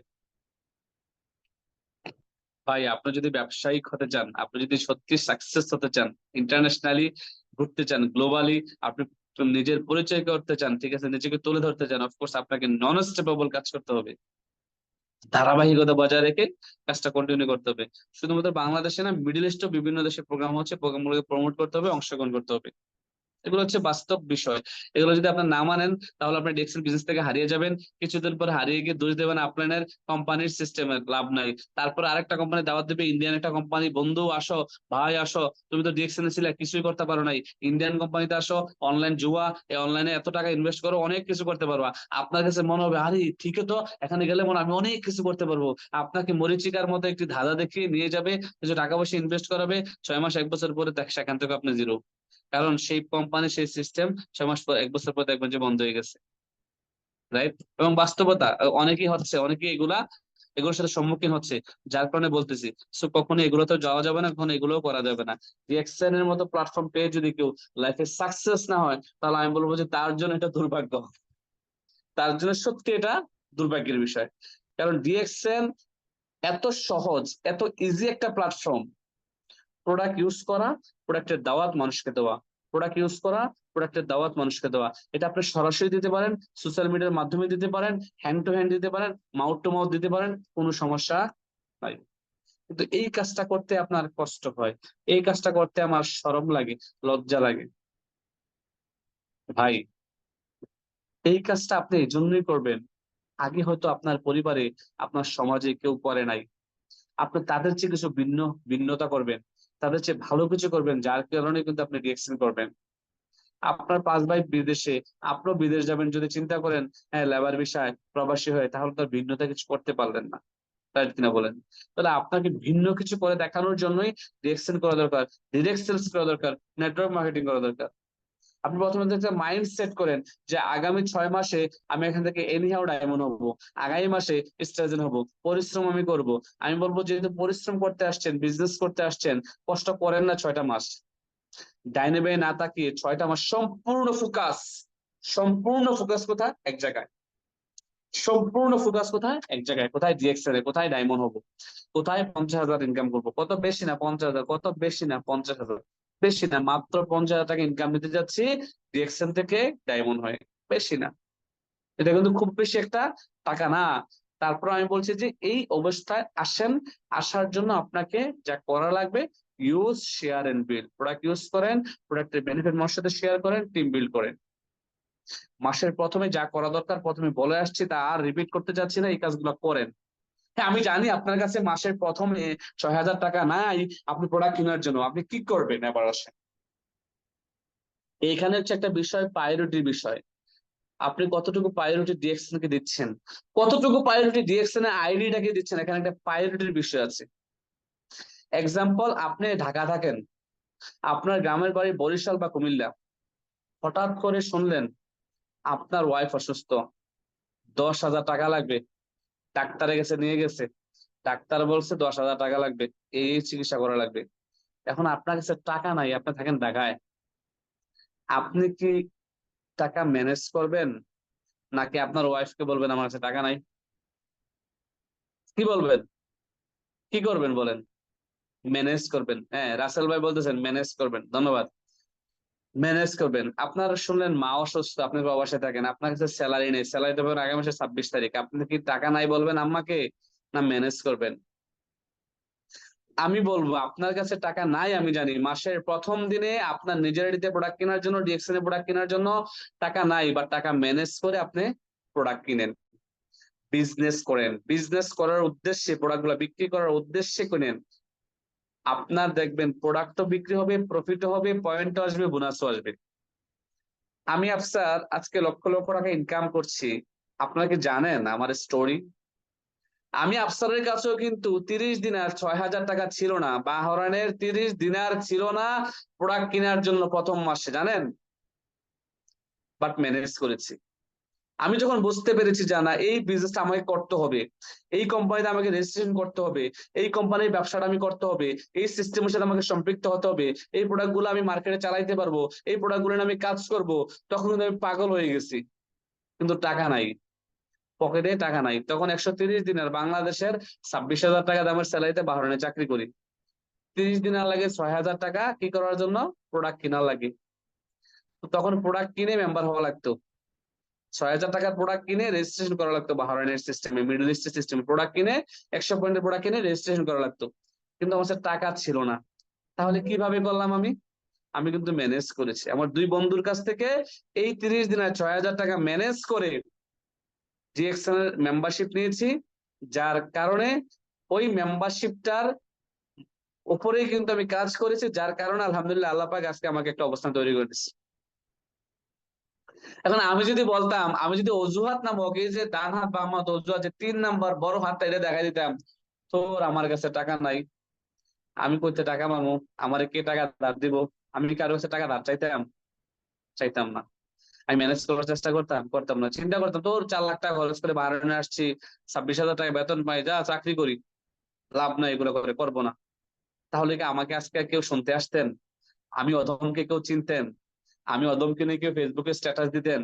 ভাই আপনি যদি ব্যবসায়িক হতে চান, আপনি যদি সত্যি সাকসেস হতে চান, ইন্টারন্যাশনালি ঘুরতে চান, গ্লোবালি আপনি নিজের পরিচয় করতে চান, ঠিক আছে, নিজেকে তুলে ধরতে চান, অফকোর্স আপনাকে নন স্টপেবল কাজ করতে হবে, ধারাবাহিকতা বজায় রেখে কাজটা কন্টিনিউ করতে হবে। শুধুমাত্র বাংলাদেশে না, মিডল ইস্টও বিভিন্ন দেশে প্রোগ্রাম হচ্ছে, প্রোগ্রামগুলোকে প্রমোট করতে হবে, অংশগ্রহণ করতে হবে। এগুলো হচ্ছে বাস্তব বিষয়। এগুলো যদি আপনার না মানেন, তাহলে আপনি ডিএক্সএল বিজনেস থেকে হারিয়ে যাবেন। কিছুদিন পর হারিয়ে গিয়ে দোষ দেবেন আপনার কোম্পানির সিস্টেমের, লাভ নাই। তারপর আরেকটা কোম্পানি দাওয়াত দেবে, ইন্ডিয়ান একটা কোম্পানি, বন্ধু আসো, ভাই আসো, তুমি তো ডিএক্সএল ছিলে, কিছুই করতে পারো নাই, ইন্ডিয়ান কোম্পানিতে আসো, অনলাইন জুয়া, এই অনলাইনে এত টাকা ইনভেস্ট করো, অনেক কিছু করতে পারবা। আপনার কাছে মনে হবে আরে ঠিকই তো, এখানে গেলে মনে হয় আমি অনেক কিছু করতে পারবো। আপনাকে মরিচিকার মতো একটি ধাঁধা দেখিয়ে নিয়ে যাবে, কিছু টাকা পয়সা ইনভেস্ট করাবে, 6 মাস 1 বছর পরে সেখান থেকে আপনি জিরো। কারণ সেই কোম্পানি, সেই সিস্টেম 6 মাস পর, 1 বছর পর দেখবেন যে বন্ধ হয়ে গেছে, রাইট? এবং বাস্তবতা, অনেকেই হচ্ছে, অনেকেই এগুলোর সাথে সম্মুখীন হচ্ছে, যার কারণে বলতেছি। সো কখনো এগুলো তো যাওয়া যাবে না, কখনো এগুলোও করা যাবে না। রিঅ্যাকশন এর মতো প্ল্যাটফর্ম পেয়ে যদি কেউ লাইফে সাকসেস না হয়, তাহলে আমি বলবো যে তার জন্য এটা দুর্ভাগ্য, তার জন্য সত্যি এটা দুর্ভাগ্যের বিষয়। কারণ ডিএক্সএন এত সহজ, এত ইজি একটা প্ল্যাটফর্ম, প্রোডাক্ট ইউজ করা, প্রোডাক্টের দাওয়াত মানুষকে দেওয়া, প্রোডাক্ট ইউজ করা, প্রোডাক্টের দাওয়াত মানুষকে দেওয়া। এটা আপনি সরাসরি দিতে পারেন, সোশ্যাল মিডিয়ার মাধ্যমে দিতে পারেন, হ্যান্ড টু হ্যান্ড দিতে পারেন, মাউথ টু মাউথ দিতে পারেন, কোনো সমস্যা নাই। কিন্তু এই কাজটা করতে আপনার কষ্ট হয়, এই কাজটা করতে আমার শরম লাগে, লজ্জা লাগে। ভাই, এই কাজটা আপনি এই জন্যই করবেন, আগে হয়তো আপনার পরিবারে, আপনার সমাজে কেউ করে নাই। আপনি তাদের চেয়ে কিছু ভিন্নতা করবেন, তাদের চেয়ে ভালো কিছু করবেন, যার কারণে কিন্তু আপনি রিয়েকশন করবেন। আপনার 5 ভাই বিদেশে, আপনিও বিদেশ যাবেন, যদি চিন্তা করেন হ্যাঁ লেবার বিষয় প্রবাসী হয়ে, তাহলে তার ভিন্নতা কিছু করতে পারলেন না, তাই কিনা বলেন? তাহলে আপনাকে ভিন্ন কিছু করে দেখানোর জন্যই রিয়েকশন করা দরকার, ডিরেক্ট সেলস করা দরকার, নেটওয়ার্ক মার্কেটিং করা দরকার। আপনি প্রথমে একটা মাইন্ড সেট করেন যে আগামী 6 মাসে আমি এখান থেকে এনিহাও ডায়মন্ড হবো, আগামী মাসে স্টার্জন হবো, পরিশ্রম আমি করব। আমি বলবো যেহেতু পরিশ্রম করতে আসছেন, বিজনেস করতে আসছেন, কষ্ট করেন না 6টা মাস, ডাইনে বায়ে না তাকিয়ে 6টা মাস সম্পূর্ণ ফোকাস কোথায়? এক জায়গায়। সম্পূর্ণ ফোকাস কোথায়? এক জায়গায়। কোথায়? ডিএক্সএল এ। কোথায়? ডায়মন্ড হবো। কোথায়? 50,000 ইনকাম করবো। কত? বেশি না 50,000, কত? বেশি না 50,000, বেশি না, মাত্র 50,000 টাকা ইনকাম নিতে যাচ্ছি ডিএক্সএল থেকে ডায়মন্ড হয়ে, বেশি না। এটা কিন্তু খুব বেশি একটা টাকা না। তারপর আমি বলছি যে এই অবস্থায় আসেন, আসার জন্য আপনাকে যা করা লাগবে, use, share and build. Product use করেন, প্রোডাক্টের বেনিফিট মানুষের সাথে শেয়ার করেন, টিম বিল্ড করেন। মাসের প্রথমে যা করা দরকার প্রথমে বলে আসছি, তা আর রিপিট করতে চাচ্ছি না, এই কাজগুলো করেন। হ্যাঁ আমি জানি আপনার কাছে মাসের প্রথমে 6,000 টাকা নাই আপনি প্রোডাক্ট কেনার জন্য, আপনি কি করবেন? এবার আসেন, এইখানে হচ্ছে একটা বিষয়, প্রায়োরিটির বিষয়। আপনি কতটুকু প্রায়োরিটি ডিএক্সএন কে দিচ্ছেন, কতটুকু প্রায়োরিটি ডিএক্সএন এর আইডিটাকে দিচ্ছেন, এখানে একটা প্রায়োরিটির বিষয় আছে। এক্সাম্পল, আপনি ঢাকা থাকেন, আপনার গ্রামের বাড়ি বরিশাল বা কুমিল্লা, হঠাৎ করে শুনলেন আপনার ওয়াইফ অসুস্থ, 10,000 টাকা লাগবে, ডাক্তারের কাছে নিয়ে গেছে, ডাক্তার বলছে 10,000 টাকা লাগবে, এই চিকিৎসা করা লাগবে। এখন আপনার কাছে টাকা নাই, আপনি থাকেন ঢাকায়, আপনি কি টাকা ম্যানেজ করবেন, নাকি আপনার ওয়াইফকে বলবেন আমার কাছে টাকা নাই? কি বলবেন? কি করবেন বলেন? ম্যানেজ করবেন। হ্যাঁ, রাসেল ভাই বলতেছেন ম্যানেজ করবেন, ধন্যবাদ। ম্যানেজ করবেন। আপনারা শুনলেন মা অসুস্থ, আপনি প্রবাসে থাকেন, আপনার কাছে স্যালারি নেই, স্যালারি দেবেন আগামী মাসে 26 তারিখ, আপনি কি টাকা নাই বলবেন আম্মাকে, না ম্যানেজ করবেন? আমি বলবো আপনার কাছে টাকা নাই, আমি জানি, মাসের প্রথম দিনে আপনার নিজের আইডিতে প্রোডাক্ট কেনার জন্য, ডিএক্সএন এ প্রোডাক্ট কেনার জন্য টাকা নাই, বা টাকা ম্যানেজ করে আপনি প্রোডাক্ট কিনেন, বিজনেস করেন, বিজনেস করার উদ্দেশ্যে, প্রোডাক্টগুলো বিক্রি করার উদ্দেশ্যে কিনেন। আপনার দেখবেন প্রোডাক্ট তো বিক্রি হবে, প্রফিটও হবে, পয়েন্টও আসবে, বোনাসও আসবে। আমি আফসার আজকে লক্ষ লক্ষ টাকা ইনকাম করছি, আপনারা কি জানেন আমার স্টোরি? আমি আফসারের কাছেও কিন্তু 30 দিনার 6,000 টাকা ছিল না, বাহরাইনের 30 দিনার ছিল না প্রোডাক্ট কেনার জন্য প্রথম মাসে, জানেন? বাট ম্যানেজ করেছি। আমি যখন বুঝতে পেরেছি জানা এই বিজনেসটা আমাকে করতে হবে, এই কোম্পানিতে আমাকে রেজিস্ট্রেশন করতে হবে, এই কোম্পানির ব্যবসাটা আমি করতে হবে, এই সিস্টেমের সাথে আমাকে সম্পৃক্ত হতে হবে, এই প্রোডাক্ট গুলো আমি মার্কেটে চালাইতে পারবো, এই প্রোডাক্ট গুলো আমি কাজ করব, তখন কিন্তু আমি পাগল হয়ে গেছি। কিন্তু টাকা নাই, পকেটে টাকা নাই। তখন 130 দিনের বাংলাদেশের 26,000 টাকা দামের স্যালারিতে বাহরাইনে চাকরি করি। 30 দিনের লাগে 6,000 টাকা কি করার জন্য? প্রোডাক্ট কেনার লাগে। তো তখন প্রোডাক্ট কিনে মেম্বার হওয়া লাগতো, 6,000 টাকার প্রোডাক্ট কিনে রেজিস্ট্রেশন করা লাগতো বাহরাইনের সিস্টেমে, মিডল ইস্টের সিস্টেমে। প্রোডাক্ট কিনে 100 পয়েন্টের প্রোডাক্ট কিনে রেজিস্ট্রেশন করা লাগতো, কিন্তু আমার কাছে টাকা ছিল না। তাহলে কিভাবে করলাম আমি? আমি কিন্তু ম্যানেজ করেছি। আমার 2 বন্ধুর কাছ থেকে এই 30 দিনে 6,000 টাকা ম্যানেজ করে ডিএক্সএন এর মেম্বারশিপ নিয়েছি, যার কারণে ওই মেম্বারশিপটার উপরেই কিন্তু আমি কাজ করেছি, যার কারণে আলহামদুলিল্লাহ আল্লাহ পাক আজকে আমাকে একটা অবস্থান তৈরি করে দিচ্ছে। এখন আমি যদি বলতাম, আমি যদি অজুহাত নামক এই যে ডান হাত বাম হাত অজুহাত, যে 3 নাম্বার বড় হাতটা এটা দেখাই দিতাম, তোর আমার কাছে টাকা নাই, আমি কইতে টাকা মামু, আমারে কে টাকা ধার দিব? আমি কারো কাছে টাকা ধার চাইতাম? চাইতাম না। আমি ম্যানেজ করার চেষ্টা করতাম না। চিন্তা করতাম তোর 4 লাখ টাকা খরচ করে বাহারাইনে আসছি, 26,000 টাকা বেতন পাই, যা চাকরি করি, লাভ নাই, এগুলো করে করবো না। তাহলে কি আমাকে আজকে কেউ শুনতে আসতেন? আমি অধমকে কেউ চিনতেন? আমি অধমকে নিয়ে কেউ ফেসবুকে স্ট্যাটাস দিতেন?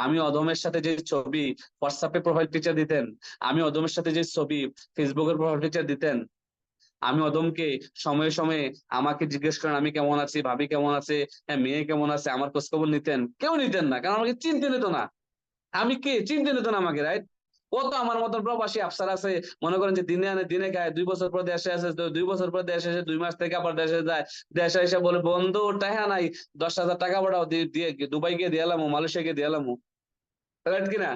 আমি অধমের সাথে যে ছবি হোয়াটসঅ্যাপে প্রোফাইল পিকচার দিতেন? আমি অধমের সাথে যে ছবি ফেসবুকের প্রোফাইল পিকচার দিতেন? আমি অদমকে সময়ে সময়ে আমাকে জিজ্ঞেস করেন আমি কেমন আছি, ভাবি কেমন আছে, হ্যাঁ মেয়ে কেমন আছে, আমার খোঁজ খবর নিতেন? কেউ নিতেন না, কারণ আমাকে চিনতে নিত না। আমি কে, চিনতে নিত না আমাকে, রাইট? কত আমার মতন প্রবাসী আফসার আছে, মনে করেন যে দিনে আনে দিনে খায়, 2 বছর পর দেশে আসে, তো 2 বছর পর দেশে এসে 2 মাস থেকে আবার দেশে যায়, দেশে এসে বলে বন্ধু টাকা নাই, 10,000 টাকা পাঠাও, দিয়ে দুবাই গিয়ে দিয়ে এলাম, মালয়েশিয়া গিয়ে দিয়ে এলাম, রাইট কিনা?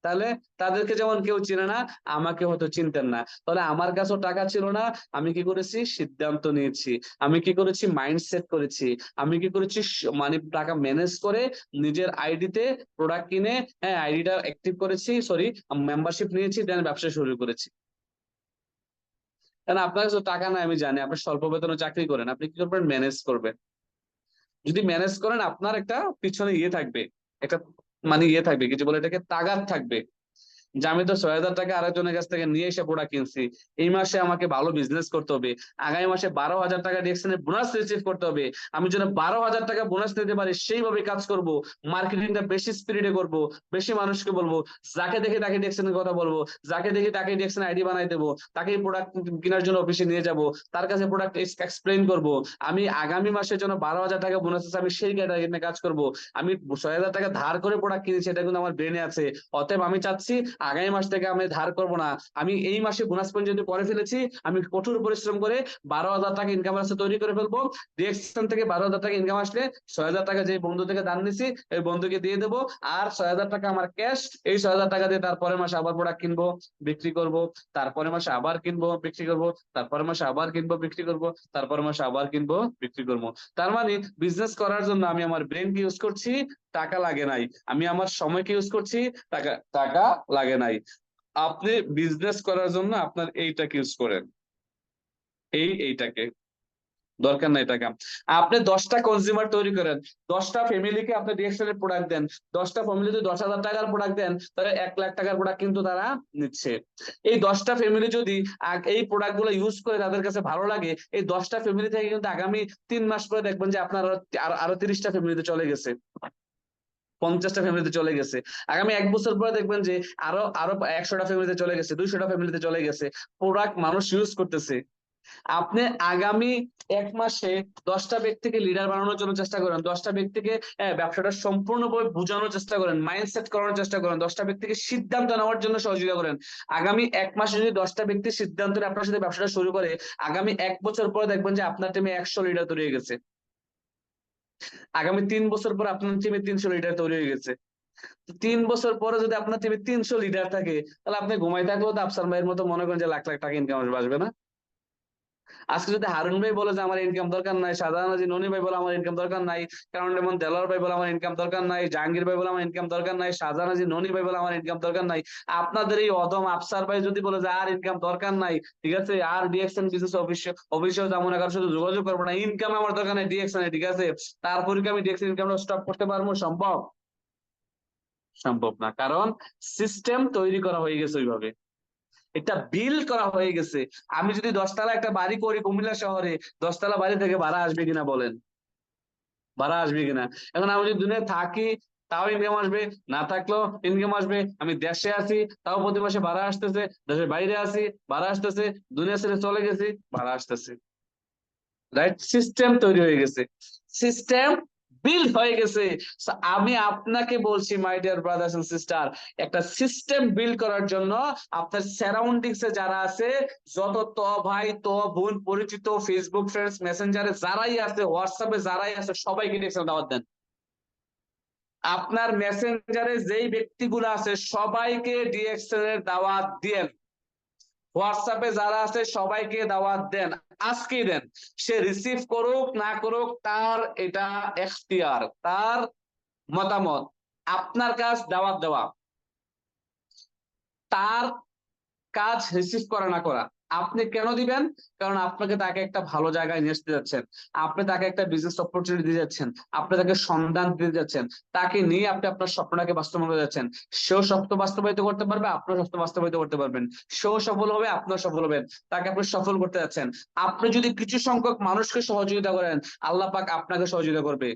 তাহলে তাদেরকে যেমন কেউ চিনে না, আমাকে হয়তো চিনতেন না। তাহলে আমার কাছেও টাকা ছিল না, আমি কি করেছি, সিদ্ধান্ত নিয়েছি। আমি কি করেছি, মাইন্ডসেট করেছি। আমি কি করেছি, মানে টাকা ম্যানেজ করে নিজের আইডিতে প্রোডাক্ট কিনে, হ্যাঁ আইডিটা অ্যাক্টিভ করেছি, সরি মেম্বারশিপ নিয়েছি, দেন ব্যবসা শুরু করেছি। কারণ আপনার কাছে টাকা নাই আমি জানি, আপনি স্বল্প বেতনে চাকরি করেন, আপনি কি করবেন, ম্যানেজ করবেন। যদি ম্যানেজ করেন আপনার একটা পিছনে ইয়ে থাকবে, একটা মানে ইয়ে থাকবে, কিছু বলে এটাকে তাগাদ থাকবে, যে আমি তো 6,000 টাকা আরেকজনের কাছ থেকে নিয়ে এসে প্রোডাক্ট কিনছি, এই মাসে আমাকে ভালো বিজনেস করতে হবে, আগামী মাসে 12,000 টাকা ডিএক্সএনের বোনাস রিসিভ করতে হবে, আমি যেন 12,000 টাকা বোনাস নিতে পারি সেইভাবে কাজ করব, মার্কেটিংটা বেশি স্পিরিটে করব, বেশি মানুষকে বলবো, যাকে দেখে তাকে ডিএক্সএনের কথা বলবো, যাকে দেখে তাকে ডিএক্সএন আইডি বানাই দেবো, তাকে প্রোডাক্ট কেনার জন্য অফিসে নিয়ে যাব, তার কাছে প্রোডাক্ট এক্সপ্লেইন করব, আমি আগামী মাসের জন্য 12,000 টাকা বোনাস আছে, আমি সেই ক্যাটাগরি নিয়ে কাজ করব, আমি 6,000 টাকা ধার করে প্রোডাক্ট কিনেছি, এটা কিন্তু আমার ব্রেনে আছে। অতএব আমি চাচ্ছি আগামী মাস থেকে আমি ধার করব না, আমি এই মাসে বোনাস পয়েন্ট যদি পরে ফেলেছি, আমি কঠোর পরিশ্রম করে 12,000 টাকা ইনকাম রাস্তা তৈরি করে ফেলবো। ডিএক্সএন থেকে 12,000 টাকা ইনকাম আসলে 6,000 টাকা যে বন্ধু থেকে দান নিছি এই বন্ধুকে দিয়ে দেবো, আর 6,000 টাকা আমার ক্যাশ, এই 6,000 টাকা দিয়ে তারপরের মাসে আবার প্রোডাক্ট কিনবো, বিক্রি করব, তারপরের মাসে আবার কিনবো, বিক্রি করব, তারপরের মাসে আবার কিনবো, বিক্রি করব, তারপরের মাসে আবার কিনবো, বিক্রি করবো। তার মানে বিজনেস করার জন্য আমি আমার ব্রেনকে ইউজ করছি, টাকা লাগে নাই, আমি আমার সময়কে ইউজ করছি, টাকা টাকা লাগে নাই। আপনি বিজনেস করার জন্য আপনার এইটাকে ইউজ করেন, এইটাকে দরকার নাই টাকা। আপনি 10টা কনজিউমার তৈরি করেন, 10টা ফ্যামিলিকে আপনি ডিএক্সএল প্রোডাক্ট দেন, 10টা ফ্যামিলি যদি 10,000 টাকার প্রোডাক্ট দেন, তাহলে 1,00,000 টাকার প্রোডাক্ট কিন্তু তারা নিচ্ছে। এই 10টা ফ্যামিলি যদি এই প্রোডাক্ট গুলো ইউজ করে তাদের কাছে ভালো লাগে, এই 10টা ফ্যামিলি থেকে কিন্তু আগামী 3 মাস পরে দেখবেন যে আপনার আরো 30টা ফ্যামিলিতে চলে গেছে, 50টা ফ্যামিলিতে চলে গেছে। আগামী 1 বছর পরে দেখবেন যে আরো আরো 100টা ফ্যামিলিতে চলে গেছে, 200টা ফ্যামিলিতে চলে গেছে, প্রোডাক্ট মানুষ ইউজ করতেছে। আপনি আগামী 1 মাসে 10টা ব্যক্তিকে লিডার বানানোর জন্য চেষ্টা করেন, 10টা ব্যক্তিকে ব্যবসাটা সম্পূর্ণভাবে বোঝানোর চেষ্টা করেন, মাইন্ডসেট করানোর চেষ্টা করেন, 10টা ব্যক্তিকে সিদ্ধান্ত নেওয়ার জন্য সহযোগিতা করেন। আগামী 1 মাসে যদি 10টা ব্যক্তি সিদ্ধান্ত নিয়ে আপনার সাথে ব্যবসাটা শুরু করে, আগামী 1 বছর পরে দেখবেন যে আপনার টিমে 100 লিডার তৈরি হয়ে গেছে, আগামী 3 বছর পর আপনার টিমে 300 লিডার তৈরি হয়ে গেছে। 3 বছর পরে যদি আপনার টিমে 300 লিডার থাকে, তাহলে আপনি ঘুমাই থাকলেও তো আফসার ভাইয়ের মতো মনে করেন যে লাখ লাখ টাকা ইনকাম আসবে না? আজকে যদি হারুন ভাই বলে যে আমার ইনকাম দরকার নাই, সাধারণ ননি ভাই বলে আমার ইনকাম দরকার নাই, কারণ যেমন দেলোয়ার ভাই বলে আমার ইনকাম দরকার নাই, জাহাঙ্গীর ভাই বলে আমার ইনকাম দরকার নাই, শাহজাহান ননি ভাই বলে আমার ইনকাম দরকার নাই, আপনাদের এই অদম আফসার ভাই যদি বলে যে আর ইনকাম দরকার নাই, ঠিক আছে, আর ডিএক্সএন বিজনেস অফিসেও যাবো না, কারোর সাথে যোগাযোগ করবো না, ইনকাম আমার দরকার নাই ডিএক্সএন, ঠিক আছে, তারপরে কি আমি ডিএক্সএন ইনকামটা স্টপ করতে পারবো? সম্ভব? সম্ভব না, কারণ সিস্টেম তৈরি করা হয়ে গেছে ওইভাবে, এটা বিল্ড করা হয়ে গেছে। আমি যদি 10 তলা একটা বাড়ি করি কুমিল্লা শহরে, 10 তলা বাড়ি থেকে ভাড়া আসবে কিনা বলেন, ভাড়া আসবে কিনা? এখন আমি যদি দুনিয়ায় থাকি তাও ইনকাম আসবে, না থাকলেও ইনকাম আসবে, আমি দেশে আছি তাও প্রতি মাসে ভাড়া আসতেছে, দেশের বাইরে আছি ভাড়া আসতেছে, দুনিয়া ছেড়ে চলে গেছি ভাড়া আসতেছে, রাইট? সিস্টেম তৈরি হয়ে গেছে, সিস্টেম বিল্ড হয়ে গেছে। So, আমি আপনাকে বলছি my dear brothers and sister, একটা সিস্টেম বিল্ড করার জন্য আপনার সারাউন্ডিংস এ যারা আছে, যত ভাই বোন পরিচিত, ফেসবুক ফ্রেন্ডস, মেসেঞ্জারে যারাই আছে, হোয়াটসঅ্যাপে যারাই আছে, সবাইকে ডিএক্সএল দাওয়াত দেন। আপনার মেসেঞ্জারে যেই ব্যক্তিগুলো আছে সবাইকে ডিএক্সএল এর দাওয়াত দেন, হোয়াটসঅ্যাপে যারা আছে সবাইকে দাওয়াত দেন, আজকেই দেন। সে রিসিভ করুক না করুক তার এটা এখতিয়ার, তার মতামত, আপনার কাজ দাওয়াত দেওয়া, তার কাজ রিসিভ করা না করা। আপনি কেন দিবেন? কারণ আপনাকে তাকে একটা ভালো জায়গায় নিয়ে আসতে যাচ্ছেন, আপনি তাকে একটা বিজনেস অপরচুনিটি দিয়ে যাচ্ছেন, আপনি তাকে সন্ধান দিতে যাচ্ছেন, তাকে নিয়ে আপনি আপনার স্বপ্নটাকে বাস্তবায়ন করতে যাচ্ছেন। সেও স্বপ্ন বাস্তবায়িত করতে পারবে, আপনার স্বপ্ন বাস্তবায়িত করতে পারবেন, সেও সফল হবে, আপনার সফল হবেন, তাকে আপনি সফল করতে যাচ্ছেন। আপনি যদি কিছু সংখ্যক মানুষকে সহযোগিতা করেন, আল্লাহ পাক আপনাকে সহযোগিতা করবে।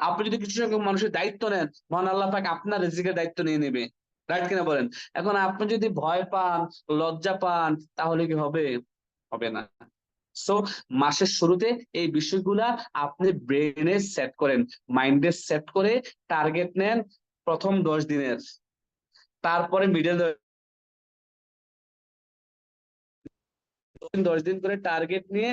আপনি যদি কিছু সংখ্যক মানুষের দায়িত্ব নেন, মহান আল্লাহ পাক আপনার রিজিকের দায়িত্ব নিয়ে নেবে, রাইট কিনা বলেন? এখন আপনি যদি ভয় পান, লজ্জা পান, তাহলে কি হবে? হবে না। সো মাসের শুরুতে এই বিষয়গুলা আপনি ব্রেনে সেট করেন, মাইন্ডে সেট করে টার্গেট নেন প্রথম 10 দিনের, তারপরে মিডল 10 দিন করে টার্গেট নিয়ে